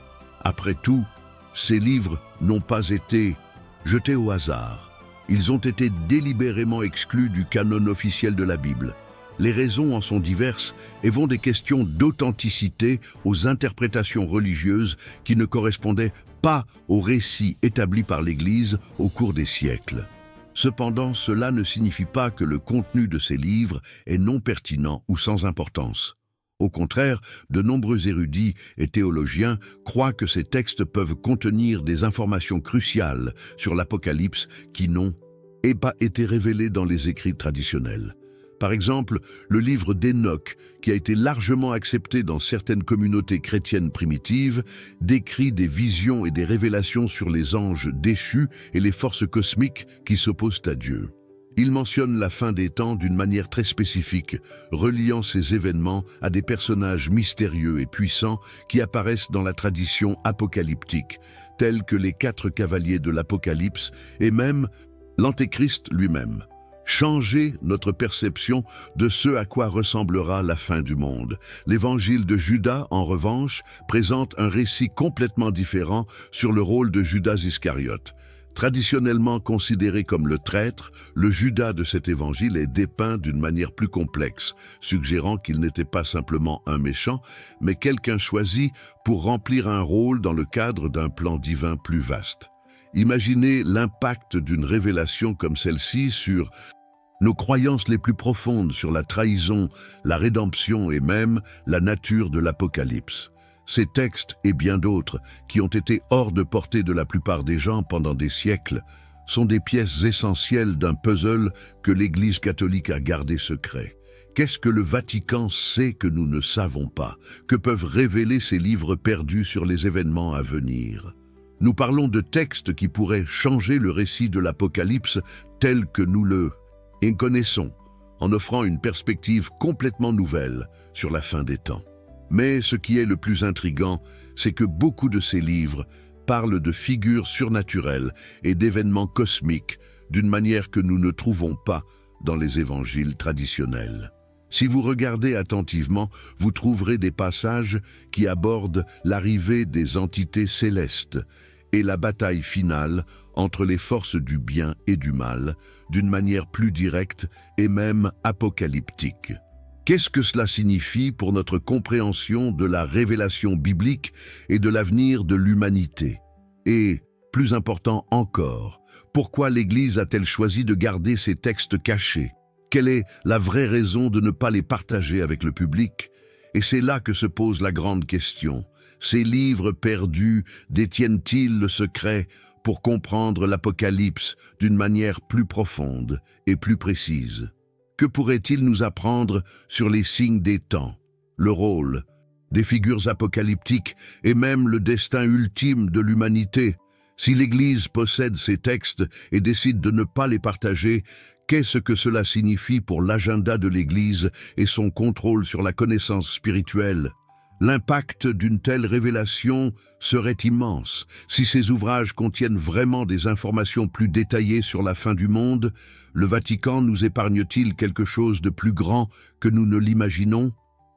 Après tout, ces livres n'ont pas été jetés au hasard. Ils ont été délibérément exclus du canon officiel de la Bible. Les raisons en sont diverses et vont des questions d'authenticité aux interprétations religieuses qui ne correspondaient pas aux récits établis par l'Église au cours des siècles. Cependant, cela ne signifie pas que le contenu de ces livres est non pertinent ou sans importance. Au contraire, de nombreux érudits et théologiens croient que ces textes peuvent contenir des informations cruciales sur l'Apocalypse qui n'ont pas été révélées dans les écrits traditionnels. Par exemple, le livre d'Enoch, qui a été largement accepté dans certaines communautés chrétiennes primitives, décrit des visions et des révélations sur les anges déchus et les forces cosmiques qui s'opposent à Dieu. Il mentionne la fin des temps d'une manière très spécifique, reliant ces événements à des personnages mystérieux et puissants qui apparaissent dans la tradition apocalyptique, tels que les 4 cavaliers de l'Apocalypse et même l'Antéchrist lui-même. Changer notre perception de ce à quoi ressemblera la fin du monde. L'Évangile de Judas, en revanche, présente un récit complètement différent sur le rôle de Judas Iscariote. Traditionnellement considéré comme le traître, le Judas de cet évangile est dépeint d'une manière plus complexe, suggérant qu'il n'était pas simplement un méchant, mais quelqu'un choisi pour remplir un rôle dans le cadre d'un plan divin plus vaste. Imaginez l'impact d'une révélation comme celle-ci sur nos croyances les plus profondes sur la trahison, la rédemption et même la nature de l'Apocalypse. Ces textes et bien d'autres, qui ont été hors de portée de la plupart des gens pendant des siècles, sont des pièces essentielles d'un puzzle que l'Église catholique a gardé secret. Qu'est-ce que le Vatican sait que nous ne savons pas? Que peuvent révéler ces livres perdus sur les événements à venir? Nous parlons de textes qui pourraient changer le récit de l'Apocalypse tel que nous le connaissons, en offrant une perspective complètement nouvelle sur la fin des temps. Mais ce qui est le plus intriguant, c'est que beaucoup de ces livres parlent de figures surnaturelles et d'événements cosmiques d'une manière que nous ne trouvons pas dans les évangiles traditionnels. Si vous regardez attentivement, vous trouverez des passages qui abordent l'arrivée des entités célestes et la bataille finale entre les forces du bien et du mal d'une manière plus directe et même apocalyptique. Qu'est-ce que cela signifie pour notre compréhension de la révélation biblique et de l'avenir de l'humanité? Et, plus important encore, pourquoi l'Église a-t-elle choisi de garder ces textes cachés? Quelle est la vraie raison de ne pas les partager avec le public? Et c'est là que se pose la grande question. Ces livres perdus détiennent-ils le secret pour comprendre l'Apocalypse d'une manière plus profonde et plus précise? Que pourrait-il nous apprendre sur les signes des temps, le rôle des figures apocalyptiques et même le destin ultime de l'humanité? Si l'Église possède ces textes et décide de ne pas les partager, qu'est-ce que cela signifie pour l'agenda de l'Église et son contrôle sur la connaissance spirituelle? L'impact d'une telle révélation serait immense. Si ces ouvrages contiennent vraiment des informations plus détaillées sur la fin du monde, le Vatican nous épargne-t-il quelque chose de plus grand que nous ne l'imaginons?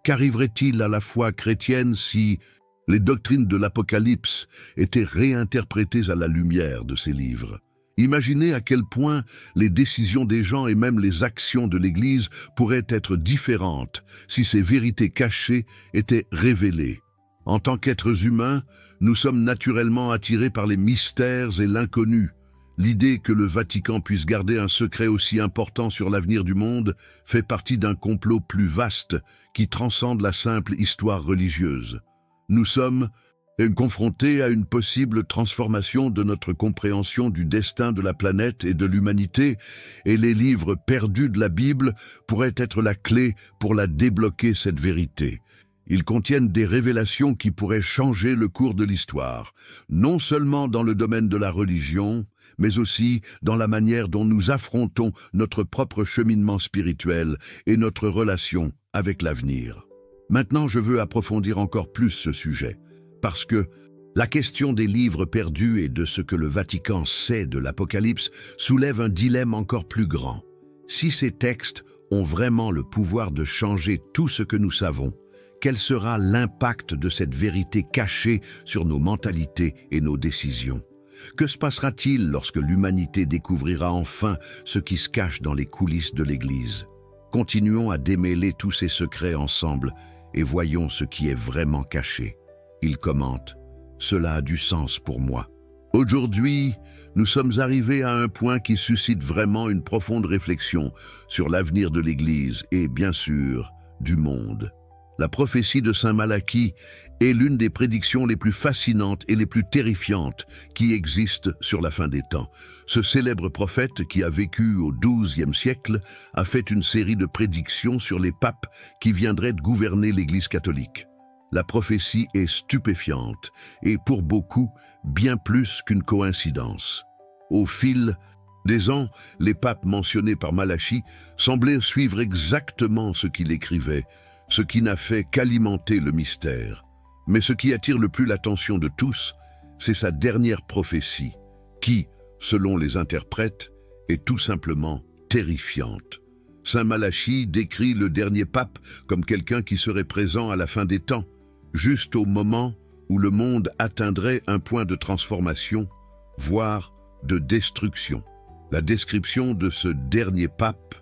Qu'arriverait-il à la foi chrétienne si les doctrines de l'Apocalypse étaient réinterprétées à la lumière de ces livres? Imaginez à quel point les décisions des gens et même les actions de l'Église pourraient être différentes si ces vérités cachées étaient révélées. En tant qu'êtres humains, nous sommes naturellement attirés par les mystères et l'inconnu. L'idée que le Vatican puisse garder un secret aussi important sur l'avenir du monde fait partie d'un complot plus vaste qui transcende la simple histoire religieuse. Nous sommes confrontés à une possible transformation de notre compréhension du destin de la planète et de l'humanité, et les livres perdus de la Bible pourraient être la clé pour la débloquer cette vérité. Ils contiennent des révélations qui pourraient changer le cours de l'histoire, non seulement dans le domaine de la religion, mais aussi dans la manière dont nous affrontons notre propre cheminement spirituel et notre relation avec l'avenir. Maintenant, je veux approfondir encore plus ce sujet, parce que la question des livres perdus et de ce que le Vatican sait de l'Apocalypse soulève un dilemme encore plus grand. Si ces textes ont vraiment le pouvoir de changer tout ce que nous savons, quel sera l'impact de cette vérité cachée sur nos mentalités et nos décisions? Que se passera-t-il lorsque l'humanité découvrira enfin ce qui se cache dans les coulisses de l'Église? Continuons à démêler tous ces secrets ensemble et voyons ce qui est vraiment caché. Il commente « Cela a du sens pour moi ». Aujourd'hui, nous sommes arrivés à un point qui suscite vraiment une profonde réflexion sur l'avenir de l'Église et, bien sûr, du monde. La prophétie de Saint Malachie est l'une des prédictions les plus fascinantes et les plus terrifiantes qui existent sur la fin des temps. Ce célèbre prophète, qui a vécu au XIIe siècle, a fait une série de prédictions sur les papes qui viendraient de gouverner l'Église catholique. La prophétie est stupéfiante et, pour beaucoup, bien plus qu'une coïncidence. Au fil des ans, les papes mentionnés par Malachie semblaient suivre exactement ce qu'il écrivait, ce qui n'a fait qu'alimenter le mystère. Mais ce qui attire le plus l'attention de tous, c'est sa dernière prophétie, qui, selon les interprètes, est tout simplement terrifiante. Saint Malachie décrit le dernier pape comme quelqu'un qui serait présent à la fin des temps, juste au moment où le monde atteindrait un point de transformation, voire de destruction. La description de ce dernier pape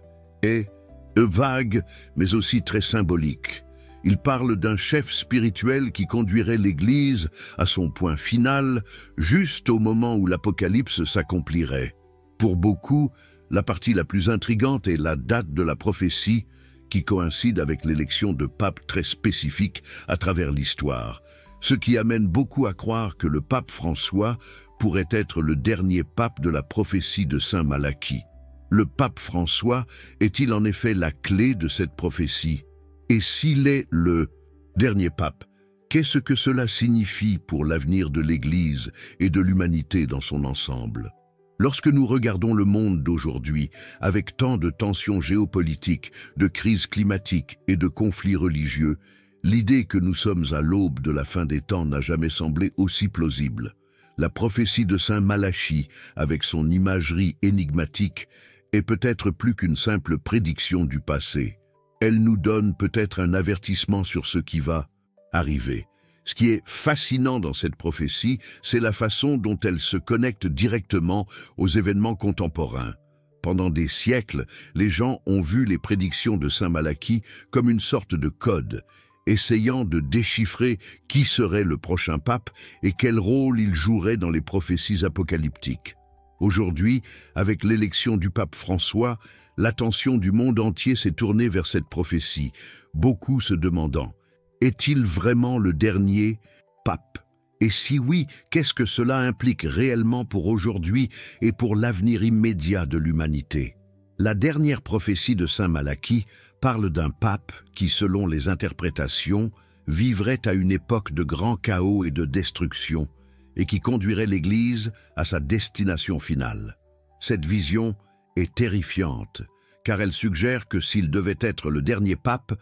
est vague, mais aussi très symbolique. Il parle d'un chef spirituel qui conduirait l'Église à son point final, juste au moment où l'Apocalypse s'accomplirait. Pour beaucoup, la partie la plus intrigante est la date de la prophétie, qui coïncide avec l'élection de papes très spécifiques à travers l'histoire, ce qui amène beaucoup à croire que le pape François pourrait être le dernier pape de la prophétie de Saint Malachie. Le pape François est-il en effet la clé de cette prophétie? Et s'il est le dernier pape, qu'est-ce que cela signifie pour l'avenir de l'Église et de l'humanité dans son ensemble? Lorsque nous regardons le monde d'aujourd'hui, avec tant de tensions géopolitiques, de crises climatiques et de conflits religieux, l'idée que nous sommes à l'aube de la fin des temps n'a jamais semblé aussi plausible. La prophétie de Saint Malachie, avec son imagerie énigmatique, est peut-être plus qu'une simple prédiction du passé. Elle nous donne peut-être un avertissement sur ce qui va arriver. Ce qui est fascinant dans cette prophétie, c'est la façon dont elle se connecte directement aux événements contemporains. Pendant des siècles, les gens ont vu les prédictions de Saint Malachie comme une sorte de code, essayant de déchiffrer qui serait le prochain pape et quel rôle il jouerait dans les prophéties apocalyptiques. Aujourd'hui, avec l'élection du pape François, l'attention du monde entier s'est tournée vers cette prophétie, beaucoup se demandant « Est-il vraiment le dernier pape » Et si oui, qu'est-ce que cela implique réellement pour aujourd'hui et pour l'avenir immédiat de l'humanité? La dernière prophétie de Saint Malachie parle d'un pape qui, selon les interprétations, vivrait à une époque de grand chaos et de destruction, et qui conduirait l'Église à sa destination finale. Cette vision est terrifiante, car elle suggère que s'il devait être le dernier pape,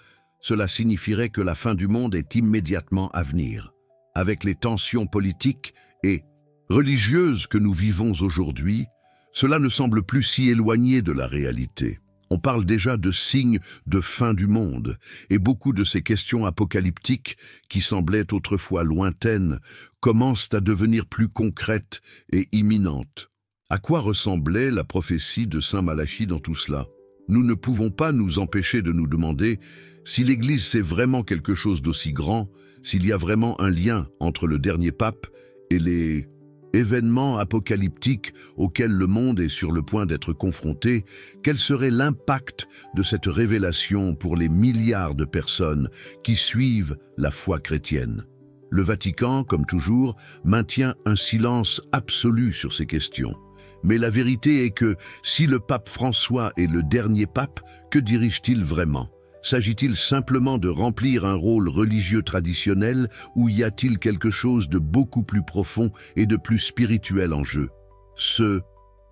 cela signifierait que la fin du monde est immédiatement à venir. Avec les tensions politiques et religieuses que nous vivons aujourd'hui, cela ne semble plus si éloigné de la réalité. On parle déjà de signes de fin du monde, et beaucoup de ces questions apocalyptiques, qui semblaient autrefois lointaines, commencent à devenir plus concrètes et imminentes. À quoi ressemblait la prophétie de Saint Malachie dans tout cela? Nous ne pouvons pas nous empêcher de nous demander si l'Église c'est vraiment quelque chose d'aussi grand, s'il y a vraiment un lien entre le dernier pape et les événements apocalyptiques auxquels le monde est sur le point d'être confronté, quel serait l'impact de cette révélation pour les milliards de personnes qui suivent la foi chrétienne? Le Vatican, comme toujours, maintient un silence absolu sur ces questions. Mais la vérité est que si le pape François est le dernier pape, que dirige-t-il vraiment? S'agit-il simplement de remplir un rôle religieux traditionnel ou y a-t-il quelque chose de beaucoup plus profond et de plus spirituel en jeu? Ce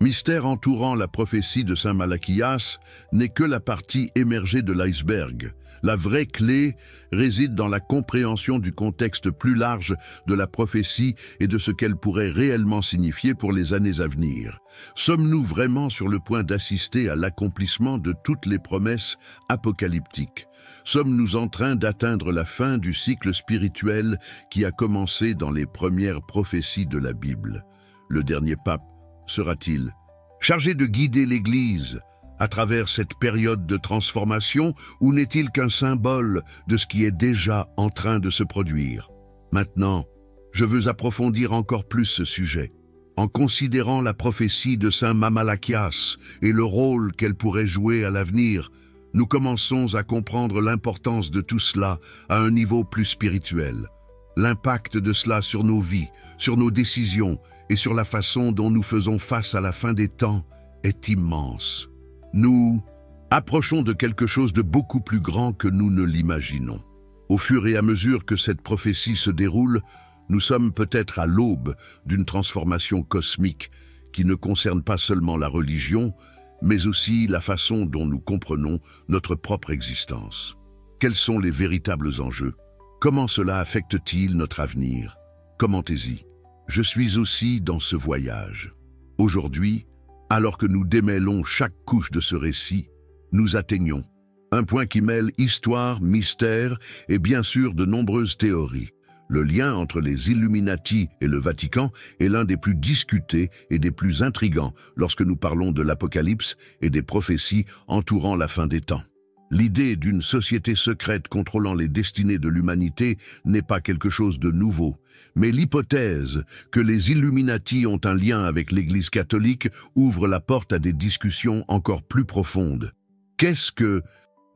mystère entourant la prophétie de Saint Malachias n'est que la partie émergée de l'iceberg. La vraie clé réside dans la compréhension du contexte plus large de la prophétie et de ce qu'elle pourrait réellement signifier pour les années à venir. Sommes-nous vraiment sur le point d'assister à l'accomplissement de toutes les promesses apocalyptiques? Sommes-nous en train d'atteindre la fin du cycle spirituel qui a commencé dans les premières prophéties de la Bible? Le dernier pape sera-t-il chargé de guider l'Église à travers cette période de transformation, ou n'est-il qu'un symbole de ce qui est déjà en train de se produire? Maintenant, je veux approfondir encore plus ce sujet, en considérant la prophétie de Saint Malachias et le rôle qu'elle pourrait jouer à l'avenir. Nous commençons à comprendre l'importance de tout cela à un niveau plus spirituel. L'impact de cela sur nos vies, sur nos décisions et sur la façon dont nous faisons face à la fin des temps est immense. Nous approchons de quelque chose de beaucoup plus grand que nous ne l'imaginons. Au fur et à mesure que cette prophétie se déroule, nous sommes peut-être à l'aube d'une transformation cosmique qui ne concerne pas seulement la religion, mais aussi la façon dont nous comprenons notre propre existence. Quels sont les véritables enjeux? Comment cela affecte-t-il notre avenir? Commentez-y. Je suis aussi dans ce voyage. Aujourd'hui, alors que nous démêlons chaque couche de ce récit, nous atteignons un point qui mêle histoire, mystère et bien sûr de nombreuses théories. Le lien entre les Illuminati et le Vatican est l'un des plus discutés et des plus intrigants lorsque nous parlons de l'Apocalypse et des prophéties entourant la fin des temps. L'idée d'une société secrète contrôlant les destinées de l'humanité n'est pas quelque chose de nouveau, mais l'hypothèse que les Illuminati ont un lien avec l'Église catholique ouvre la porte à des discussions encore plus profondes. Qu'est-ce que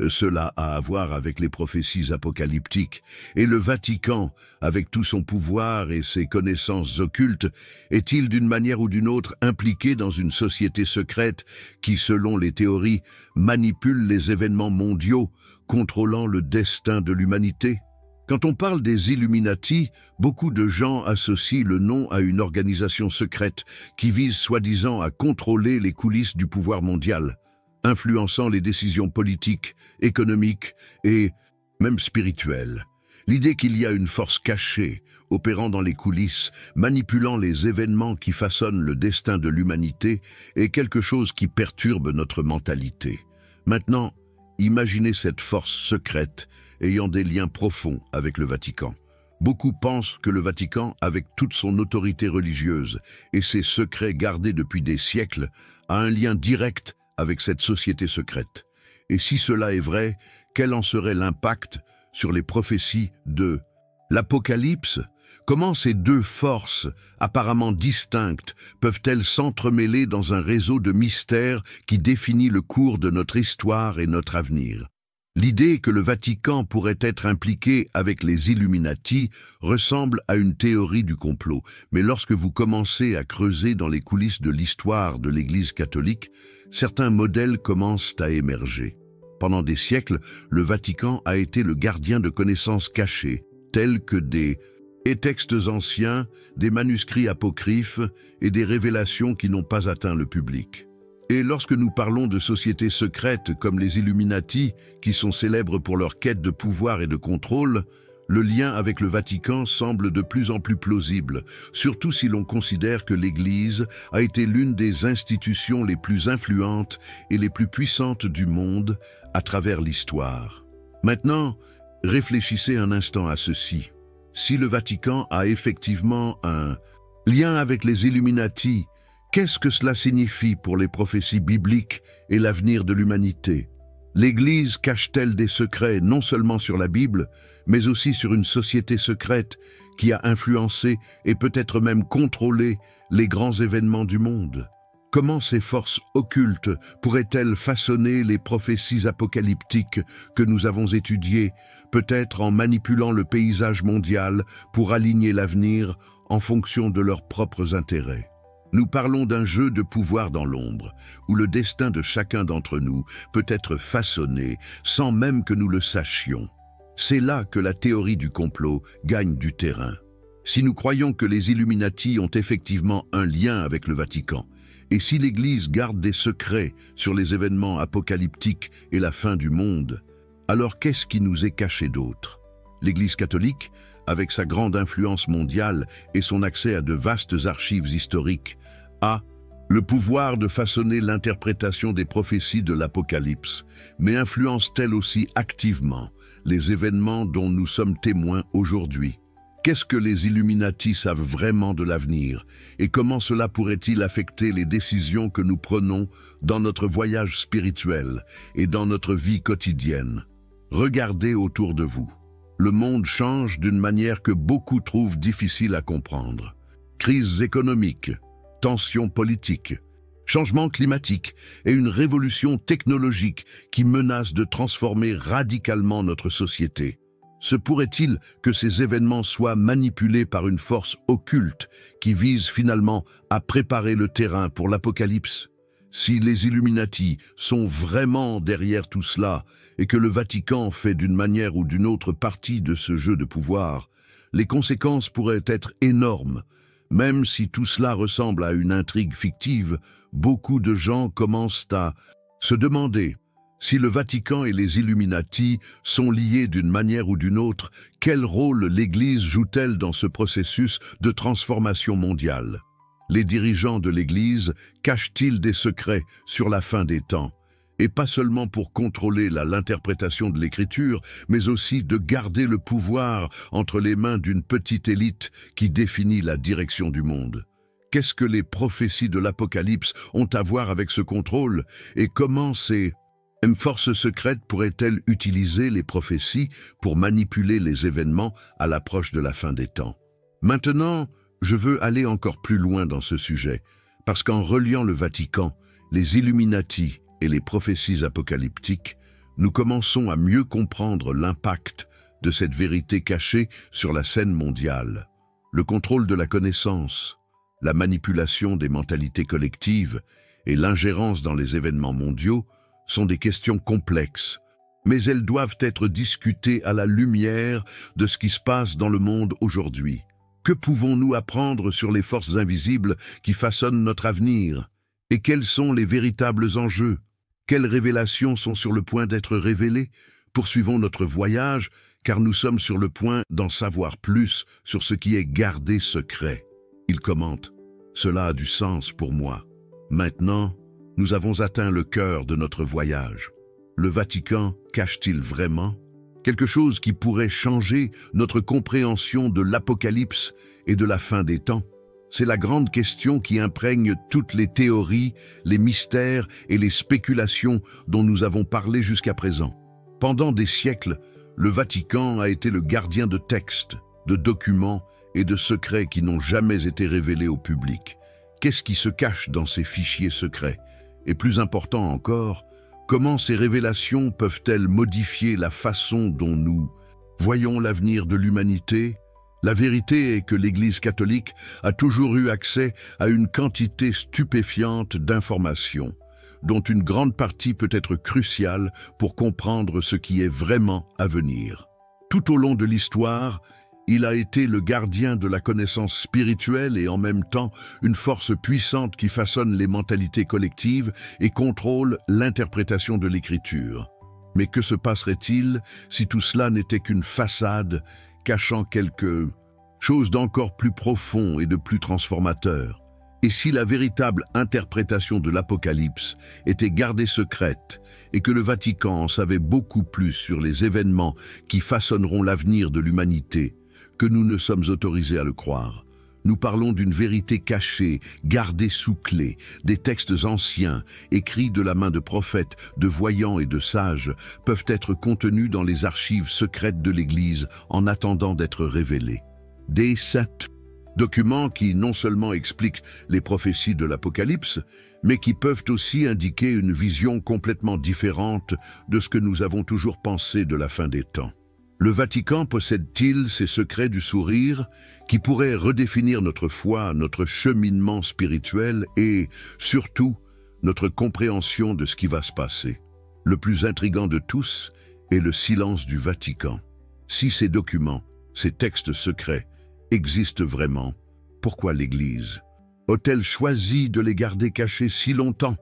cela a à voir avec les prophéties apocalyptiques? Et le Vatican, avec tout son pouvoir et ses connaissances occultes, est-il d'une manière ou d'une autre impliqué dans une société secrète qui, selon les théories, manipule les événements mondiaux, contrôlant le destin de l'humanité? Quand on parle des Illuminati, beaucoup de gens associent le nom à une organisation secrète qui vise soi-disant à contrôler les coulisses du pouvoir mondial, influençant les décisions politiques, économiques et même spirituelles. L'idée qu'il y a une force cachée, opérant dans les coulisses, manipulant les événements qui façonnent le destin de l'humanité, est quelque chose qui perturbe notre mentalité. Maintenant, imaginez cette force secrète ayant des liens profonds avec le Vatican. Beaucoup pensent que le Vatican, avec toute son autorité religieuse et ses secrets gardés depuis des siècles, a un lien direct avec cette société secrète. Et si cela est vrai, quel en serait l'impact sur les prophéties de l'Apocalypse? Comment ces deux forces, apparemment distinctes, peuvent-elles s'entremêler dans un réseau de mystères qui définit le cours de notre histoire et notre avenir? L'idée que le Vatican pourrait être impliqué avec les Illuminati ressemble à une théorie du complot, mais lorsque vous commencez à creuser dans les coulisses de l'histoire de l'Église catholique, certains modèles commencent à émerger. Pendant des siècles, le Vatican a été le gardien de connaissances cachées, telles que des textes anciens, des manuscrits apocryphes et des révélations qui n'ont pas atteint le public. Et lorsque nous parlons de sociétés secrètes comme les Illuminati, qui sont célèbres pour leur quête de pouvoir et de contrôle, le lien avec le Vatican semble de plus en plus plausible, surtout si l'on considère que l'Église a été l'une des institutions les plus influentes et les plus puissantes du monde à travers l'histoire. Maintenant, réfléchissez un instant à ceci. Si le Vatican a effectivement un lien avec les Illuminati, qu'est-ce que cela signifie pour les prophéties bibliques et l'avenir de l'humanité? L'Église cache-t-elle des secrets non seulement sur la Bible, mais aussi sur une société secrète qui a influencé et peut-être même contrôlé les grands événements du monde? Comment ces forces occultes pourraient-elles façonner les prophéties apocalyptiques que nous avons étudiées, peut-être en manipulant le paysage mondial pour aligner l'avenir en fonction de leurs propres intérêts? Nous parlons d'un jeu de pouvoir dans l'ombre, où le destin de chacun d'entre nous peut être façonné sans même que nous le sachions. C'est là que la théorie du complot gagne du terrain. Si nous croyons que les Illuminati ont effectivement un lien avec le Vatican, et si l'Église garde des secrets sur les événements apocalyptiques et la fin du monde, alors qu'est-ce qui nous est caché d'autre? L'Église catholique, avec sa grande influence mondiale et son accès à de vastes archives historiques, a le pouvoir de façonner l'interprétation des prophéties de l'Apocalypse, mais influence-t-elle aussi activement les événements dont nous sommes témoins aujourd'hui? Qu'est-ce que les Illuminati savent vraiment de l'avenir et comment cela pourrait-il affecter les décisions que nous prenons dans notre voyage spirituel et dans notre vie quotidienne? Regardez autour de vous. Le monde change d'une manière que beaucoup trouvent difficile à comprendre. Crises économiques, tensions politiques, changement climatique et une révolution technologique qui menace de transformer radicalement notre société. Se pourrait-il que ces événements soient manipulés par une force occulte qui vise finalement à préparer le terrain pour l'Apocalypse? Si les Illuminati sont vraiment derrière tout cela et que le Vatican fait d'une manière ou d'une autre partie de ce jeu de pouvoir, les conséquences pourraient être énormes. Même si tout cela ressemble à une intrigue fictive, beaucoup de gens commencent à se demander si le Vatican et les Illuminati sont liés d'une manière ou d'une autre, quel rôle l'Église joue-t-elle dans ce processus de transformation mondiale? Les dirigeants de l'Église cachent-ils des secrets sur la fin des temps? Et pas seulement pour contrôler l'interprétation de l'Écriture, mais aussi de garder le pouvoir entre les mains d'une petite élite qui définit la direction du monde. Qu'est-ce que les prophéties de l'Apocalypse ont à voir avec ce contrôle? Et comment ces forces secrètes pourraient-elles utiliser les prophéties pour manipuler les événements à l'approche de la fin des temps? Maintenant, je veux aller encore plus loin dans ce sujet, parce qu'en reliant le Vatican, les Illuminati et les prophéties apocalyptiques, nous commençons à mieux comprendre l'impact de cette vérité cachée sur la scène mondiale. Le contrôle de la connaissance, la manipulation des mentalités collectives et l'ingérence dans les événements mondiaux sont des questions complexes, mais elles doivent être discutées à la lumière de ce qui se passe dans le monde aujourd'hui. Que pouvons-nous apprendre sur les forces invisibles qui façonnent notre avenir? Et quels sont les véritables enjeux? Quelles révélations sont sur le point d'être révélées? Poursuivons notre voyage, car nous sommes sur le point d'en savoir plus sur ce qui est gardé secret. Il commente « Cela a du sens pour moi. Maintenant, nous avons atteint le cœur de notre voyage. Le Vatican cache-t-il vraiment quelque chose qui pourrait changer notre compréhension de l'Apocalypse et de la fin des temps? C'est la grande question qui imprègne toutes les théories, les mystères et les spéculations dont nous avons parlé jusqu'à présent. Pendant des siècles, le Vatican a été le gardien de textes, de documents et de secrets qui n'ont jamais été révélés au public. Qu'est-ce qui se cache dans ces fichiers secrets? Et plus important encore, Comment ces révélations peuvent-elles modifier la façon dont nous voyons l'avenir de l'humanité? La vérité est que l'Église catholique a toujours eu accès à une quantité stupéfiante d'informations, dont une grande partie peut être cruciale pour comprendre ce qui est vraiment à venir. Tout au long de l'histoire, il a été le gardien de la connaissance spirituelle et en même temps une force puissante qui façonne les mentalités collectives et contrôle l'interprétation de l'Écriture. Mais que se passerait-il si tout cela n'était qu'une façade cachant quelque chose d'encore plus profond et de plus transformateur? Et si la véritable interprétation de l'Apocalypse était gardée secrète et que le Vatican en savait beaucoup plus sur les événements qui façonneront l'avenir de l'humanité que nous ne sommes autorisés à le croire? Nous parlons d'une vérité cachée, gardée sous clé, des textes anciens, écrits de la main de prophètes, de voyants et de sages, peuvent être contenus dans les archives secrètes de l'Église en attendant d'être révélés. Des 7 documents qui non seulement expliquent les prophéties de l'Apocalypse, mais qui peuvent aussi indiquer une vision complètement différente de ce que nous avons toujours pensé de la fin des temps. Le Vatican possède-t-il ces secrets du sourire qui pourraient redéfinir notre foi, notre cheminement spirituel et, surtout, notre compréhension de ce qui va se passer? Le plus intrigant de tous est le silence du Vatican. Si ces documents, ces textes secrets, existent vraiment, pourquoi l'Église a-t-elle choisi de les garder cachés si longtemps?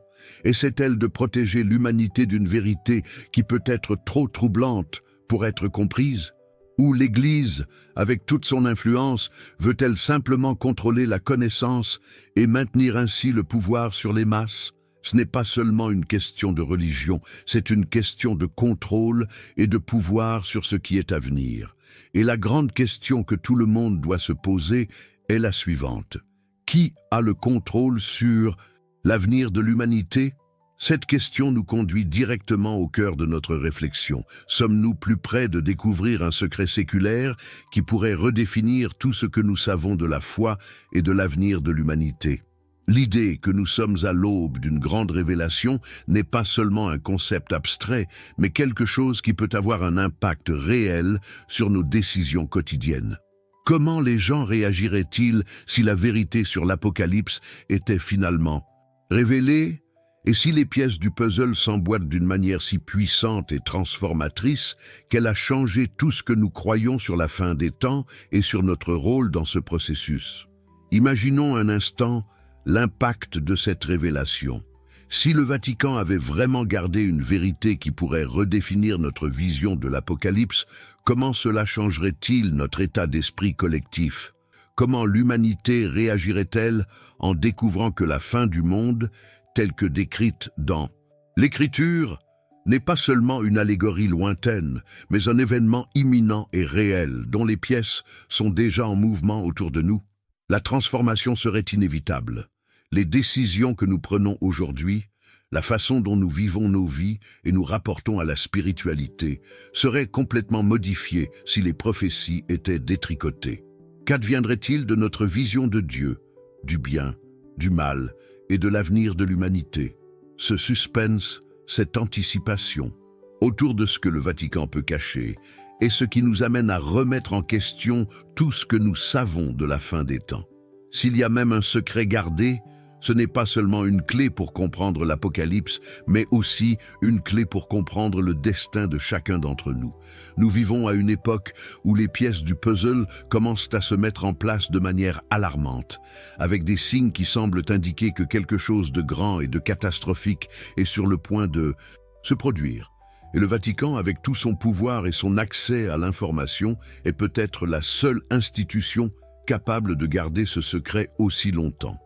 Essaie-t-elle de protéger l'humanité d'une vérité qui peut être trop troublante pour être comprise? Ou l'Église, avec toute son influence, veut-elle simplement contrôler la connaissance et maintenir ainsi le pouvoir sur les masses? Ce n'est pas seulement une question de religion, c'est une question de contrôle et de pouvoir sur ce qui est à venir. Et la grande question que tout le monde doit se poser est la suivante. Qui a le contrôle sur l'avenir de l'humanité? Cette question nous conduit directement au cœur de notre réflexion. Sommes-nous plus près de découvrir un secret séculaire qui pourrait redéfinir tout ce que nous savons de la foi et de l'avenir de l'humanité? L'idée que nous sommes à l'aube d'une grande révélation n'est pas seulement un concept abstrait, mais quelque chose qui peut avoir un impact réel sur nos décisions quotidiennes. Comment les gens réagiraient-ils si la vérité sur l'Apocalypse était finalement révélée? Et si les pièces du puzzle s'emboîtent d'une manière si puissante et transformatrice qu'elle a changé tout ce que nous croyons sur la fin des temps et sur notre rôle dans ce processus? Imaginons un instant l'impact de cette révélation. Si le Vatican avait vraiment gardé une vérité qui pourrait redéfinir notre vision de l'Apocalypse, comment cela changerait-il notre état d'esprit collectif? Comment l'humanité réagirait-elle en découvrant que la fin du monde, telle que décrite dans l'Écriture, n'est pas seulement une allégorie lointaine, mais un événement imminent et réel dont les pièces sont déjà en mouvement autour de nous? La transformation serait inévitable. Les décisions que nous prenons aujourd'hui, la façon dont nous vivons nos vies et nous rapportons à la spiritualité, seraient complètement modifiées si les prophéties étaient détricotées. Qu'adviendrait-il de notre vision de Dieu, du bien, du mal et de l'avenir de l'humanité? Ce suspense, cette anticipation, autour de ce que le Vatican peut cacher, est ce qui nous amène à remettre en question tout ce que nous savons de la fin des temps. S'il y a même un secret gardé, ce n'est pas seulement une clé pour comprendre l'Apocalypse, mais aussi une clé pour comprendre le destin de chacun d'entre nous. Nous vivons à une époque où les pièces du puzzle commencent à se mettre en place de manière alarmante, avec des signes qui semblent indiquer que quelque chose de grand et de catastrophique est sur le point de se produire. Et le Vatican, avec tout son pouvoir et son accès à l'information, est peut-être la seule institution capable de garder ce secret aussi longtemps.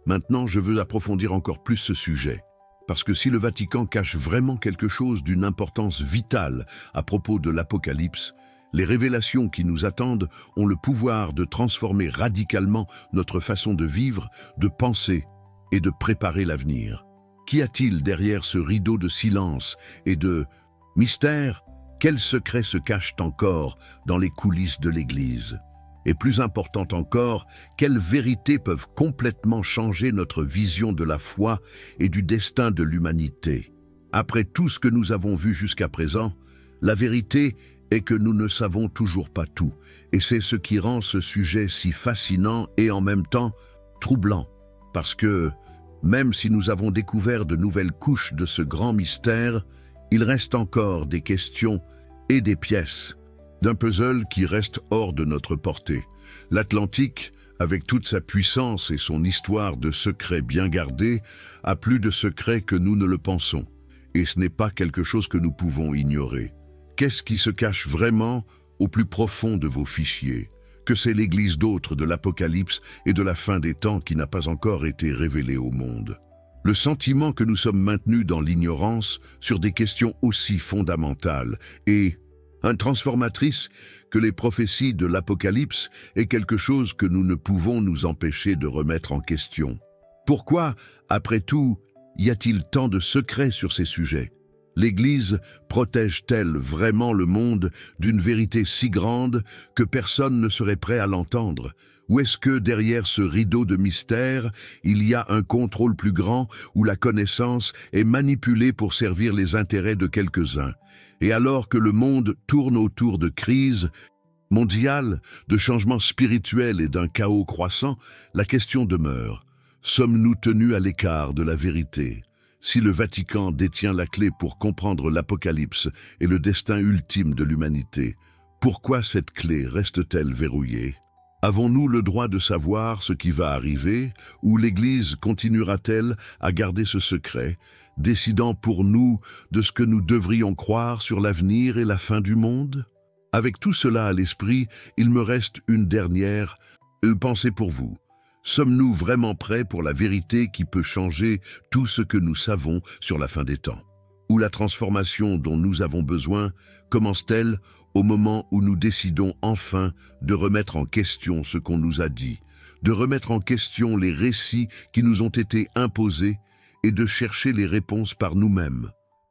Maintenant, je veux approfondir encore plus ce sujet, parce que si le Vatican cache vraiment quelque chose d'une importance vitale à propos de l'Apocalypse, les révélations qui nous attendent ont le pouvoir de transformer radicalement notre façon de vivre, de penser et de préparer l'avenir. Qu'y a-t-il derrière ce rideau de silence et de mystère? Quels secrets se cachent encore dans les coulisses de l'Église? Et plus important encore, quelles vérités peuvent complètement changer notre vision de la foi et du destin de l'humanité? Après tout ce que nous avons vu jusqu'à présent, la vérité est que nous ne savons toujours pas tout, et c'est ce qui rend ce sujet si fascinant et en même temps troublant, parce que, même si nous avons découvert de nouvelles couches de ce grand mystère, il reste encore des questions et des pièces d'un puzzle qui reste hors de notre portée. L'Atlantique, avec toute sa puissance et son histoire de secrets bien gardés, a plus de secrets que nous ne le pensons. Et ce n'est pas quelque chose que nous pouvons ignorer. Qu'est-ce qui se cache vraiment au plus profond de vos fichiers? Que c'est l'Église d'autres de l'Apocalypse et de la fin des temps qui n'a pas encore été révélée au monde? Le sentiment que nous sommes maintenus dans l'ignorance sur des questions aussi fondamentales et transformatrices que les prophéties de l'Apocalypse est quelque chose que nous ne pouvons nous empêcher de remettre en question. Pourquoi, après tout, y a-t-il tant de secrets sur ces sujets? L'Église protège-t-elle vraiment le monde d'une vérité si grande que personne ne serait prêt à l'entendre? Ou est-ce que derrière ce rideau de mystère, il y a un contrôle plus grand où la connaissance est manipulée pour servir les intérêts de quelques-uns? Et alors que le monde tourne autour de crises mondiales, de changements spirituels et d'un chaos croissant, la question demeure: sommes-nous tenus à l'écart de la vérité? Si le Vatican détient la clé pour comprendre l'Apocalypse et le destin ultime de l'humanité, pourquoi cette clé reste-t-elle verrouillée? Avons-nous le droit de savoir ce qui va arriver, ou l'Église continuera-t-elle à garder ce secret, décidant pour nous de ce que nous devrions croire sur l'avenir et la fin du monde? Avec tout cela à l'esprit, il me reste une dernière pensée pour vous. Sommes-nous vraiment prêts pour la vérité qui peut changer tout ce que nous savons sur la fin des temps? Ou la transformation dont nous avons besoin commence-t-elle au moment où nous décidons enfin de remettre en question ce qu'on nous a dit, de remettre en question les récits qui nous ont été imposés et de chercher les réponses par nous-mêmes?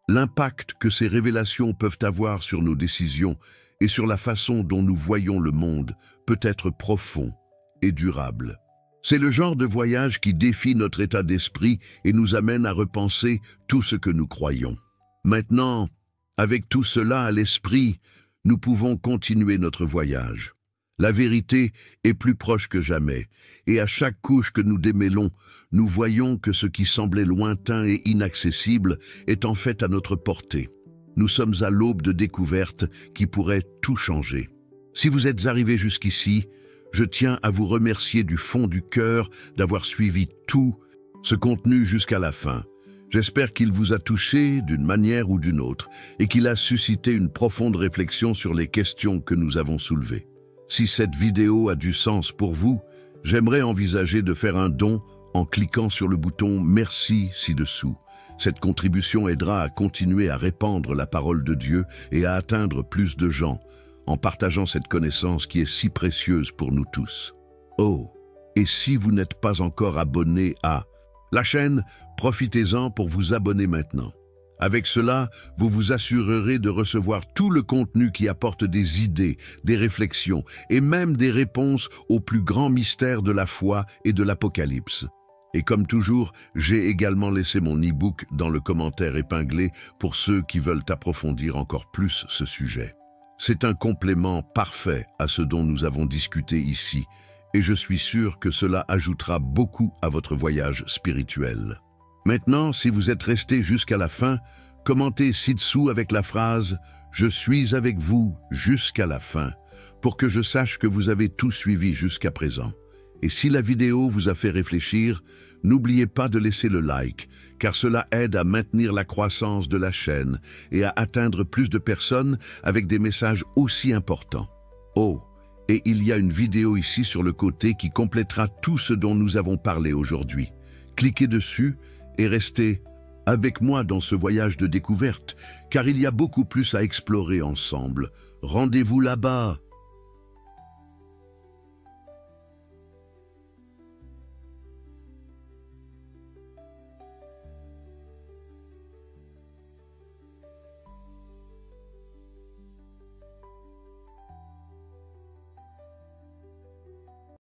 L'impact que ces révélations peuvent avoir sur nos décisions et sur la façon dont nous voyons le monde peut être profond et durable. C'est le genre de voyage qui défie notre état d'esprit et nous amène à repenser tout ce que nous croyons. Maintenant, avec tout cela à l'esprit, nous pouvons continuer notre voyage. La vérité est plus proche que jamais, et à chaque couche que nous démêlons, nous voyons que ce qui semblait lointain et inaccessible est en fait à notre portée. Nous sommes à l'aube de découvertes qui pourraient tout changer. Si vous êtes arrivés jusqu'ici, je tiens à vous remercier du fond du cœur d'avoir suivi tout ce contenu jusqu'à la fin. J'espère qu'il vous a touché d'une manière ou d'une autre et qu'il a suscité une profonde réflexion sur les questions que nous avons soulevées. Si cette vidéo a du sens pour vous, j'aimerais envisager de faire un don en cliquant sur le bouton « Merci » ci-dessous. Cette contribution aidera à continuer à répandre la parole de Dieu et à atteindre plus de gens, en partageant cette connaissance qui est si précieuse pour nous tous. Oh, et si vous n'êtes pas encore abonné à la chaîne, profitez-en pour vous abonner maintenant. Avec cela, vous vous assurerez de recevoir tout le contenu qui apporte des idées, des réflexions et même des réponses aux plus grands mystères de la foi et de l'Apocalypse. Et comme toujours, j'ai également laissé mon e-book dans le commentaire épinglé pour ceux qui veulent approfondir encore plus ce sujet. C'est un complément parfait à ce dont nous avons discuté ici, et je suis sûr que cela ajoutera beaucoup à votre voyage spirituel. Maintenant, si vous êtes resté jusqu'à la fin, commentez ci-dessous avec la phrase « Je suis avec vous jusqu'à la fin » pour que je sache que vous avez tout suivi jusqu'à présent. Et si la vidéo vous a fait réfléchir, n'oubliez pas de laisser le like, car cela aide à maintenir la croissance de la chaîne et à atteindre plus de personnes avec des messages aussi importants. Oh, et il y a une vidéo ici sur le côté qui complétera tout ce dont nous avons parlé aujourd'hui. Cliquez dessus et restez avec moi dans ce voyage de découverte, car il y a beaucoup plus à explorer ensemble. Rendez-vous là-bas.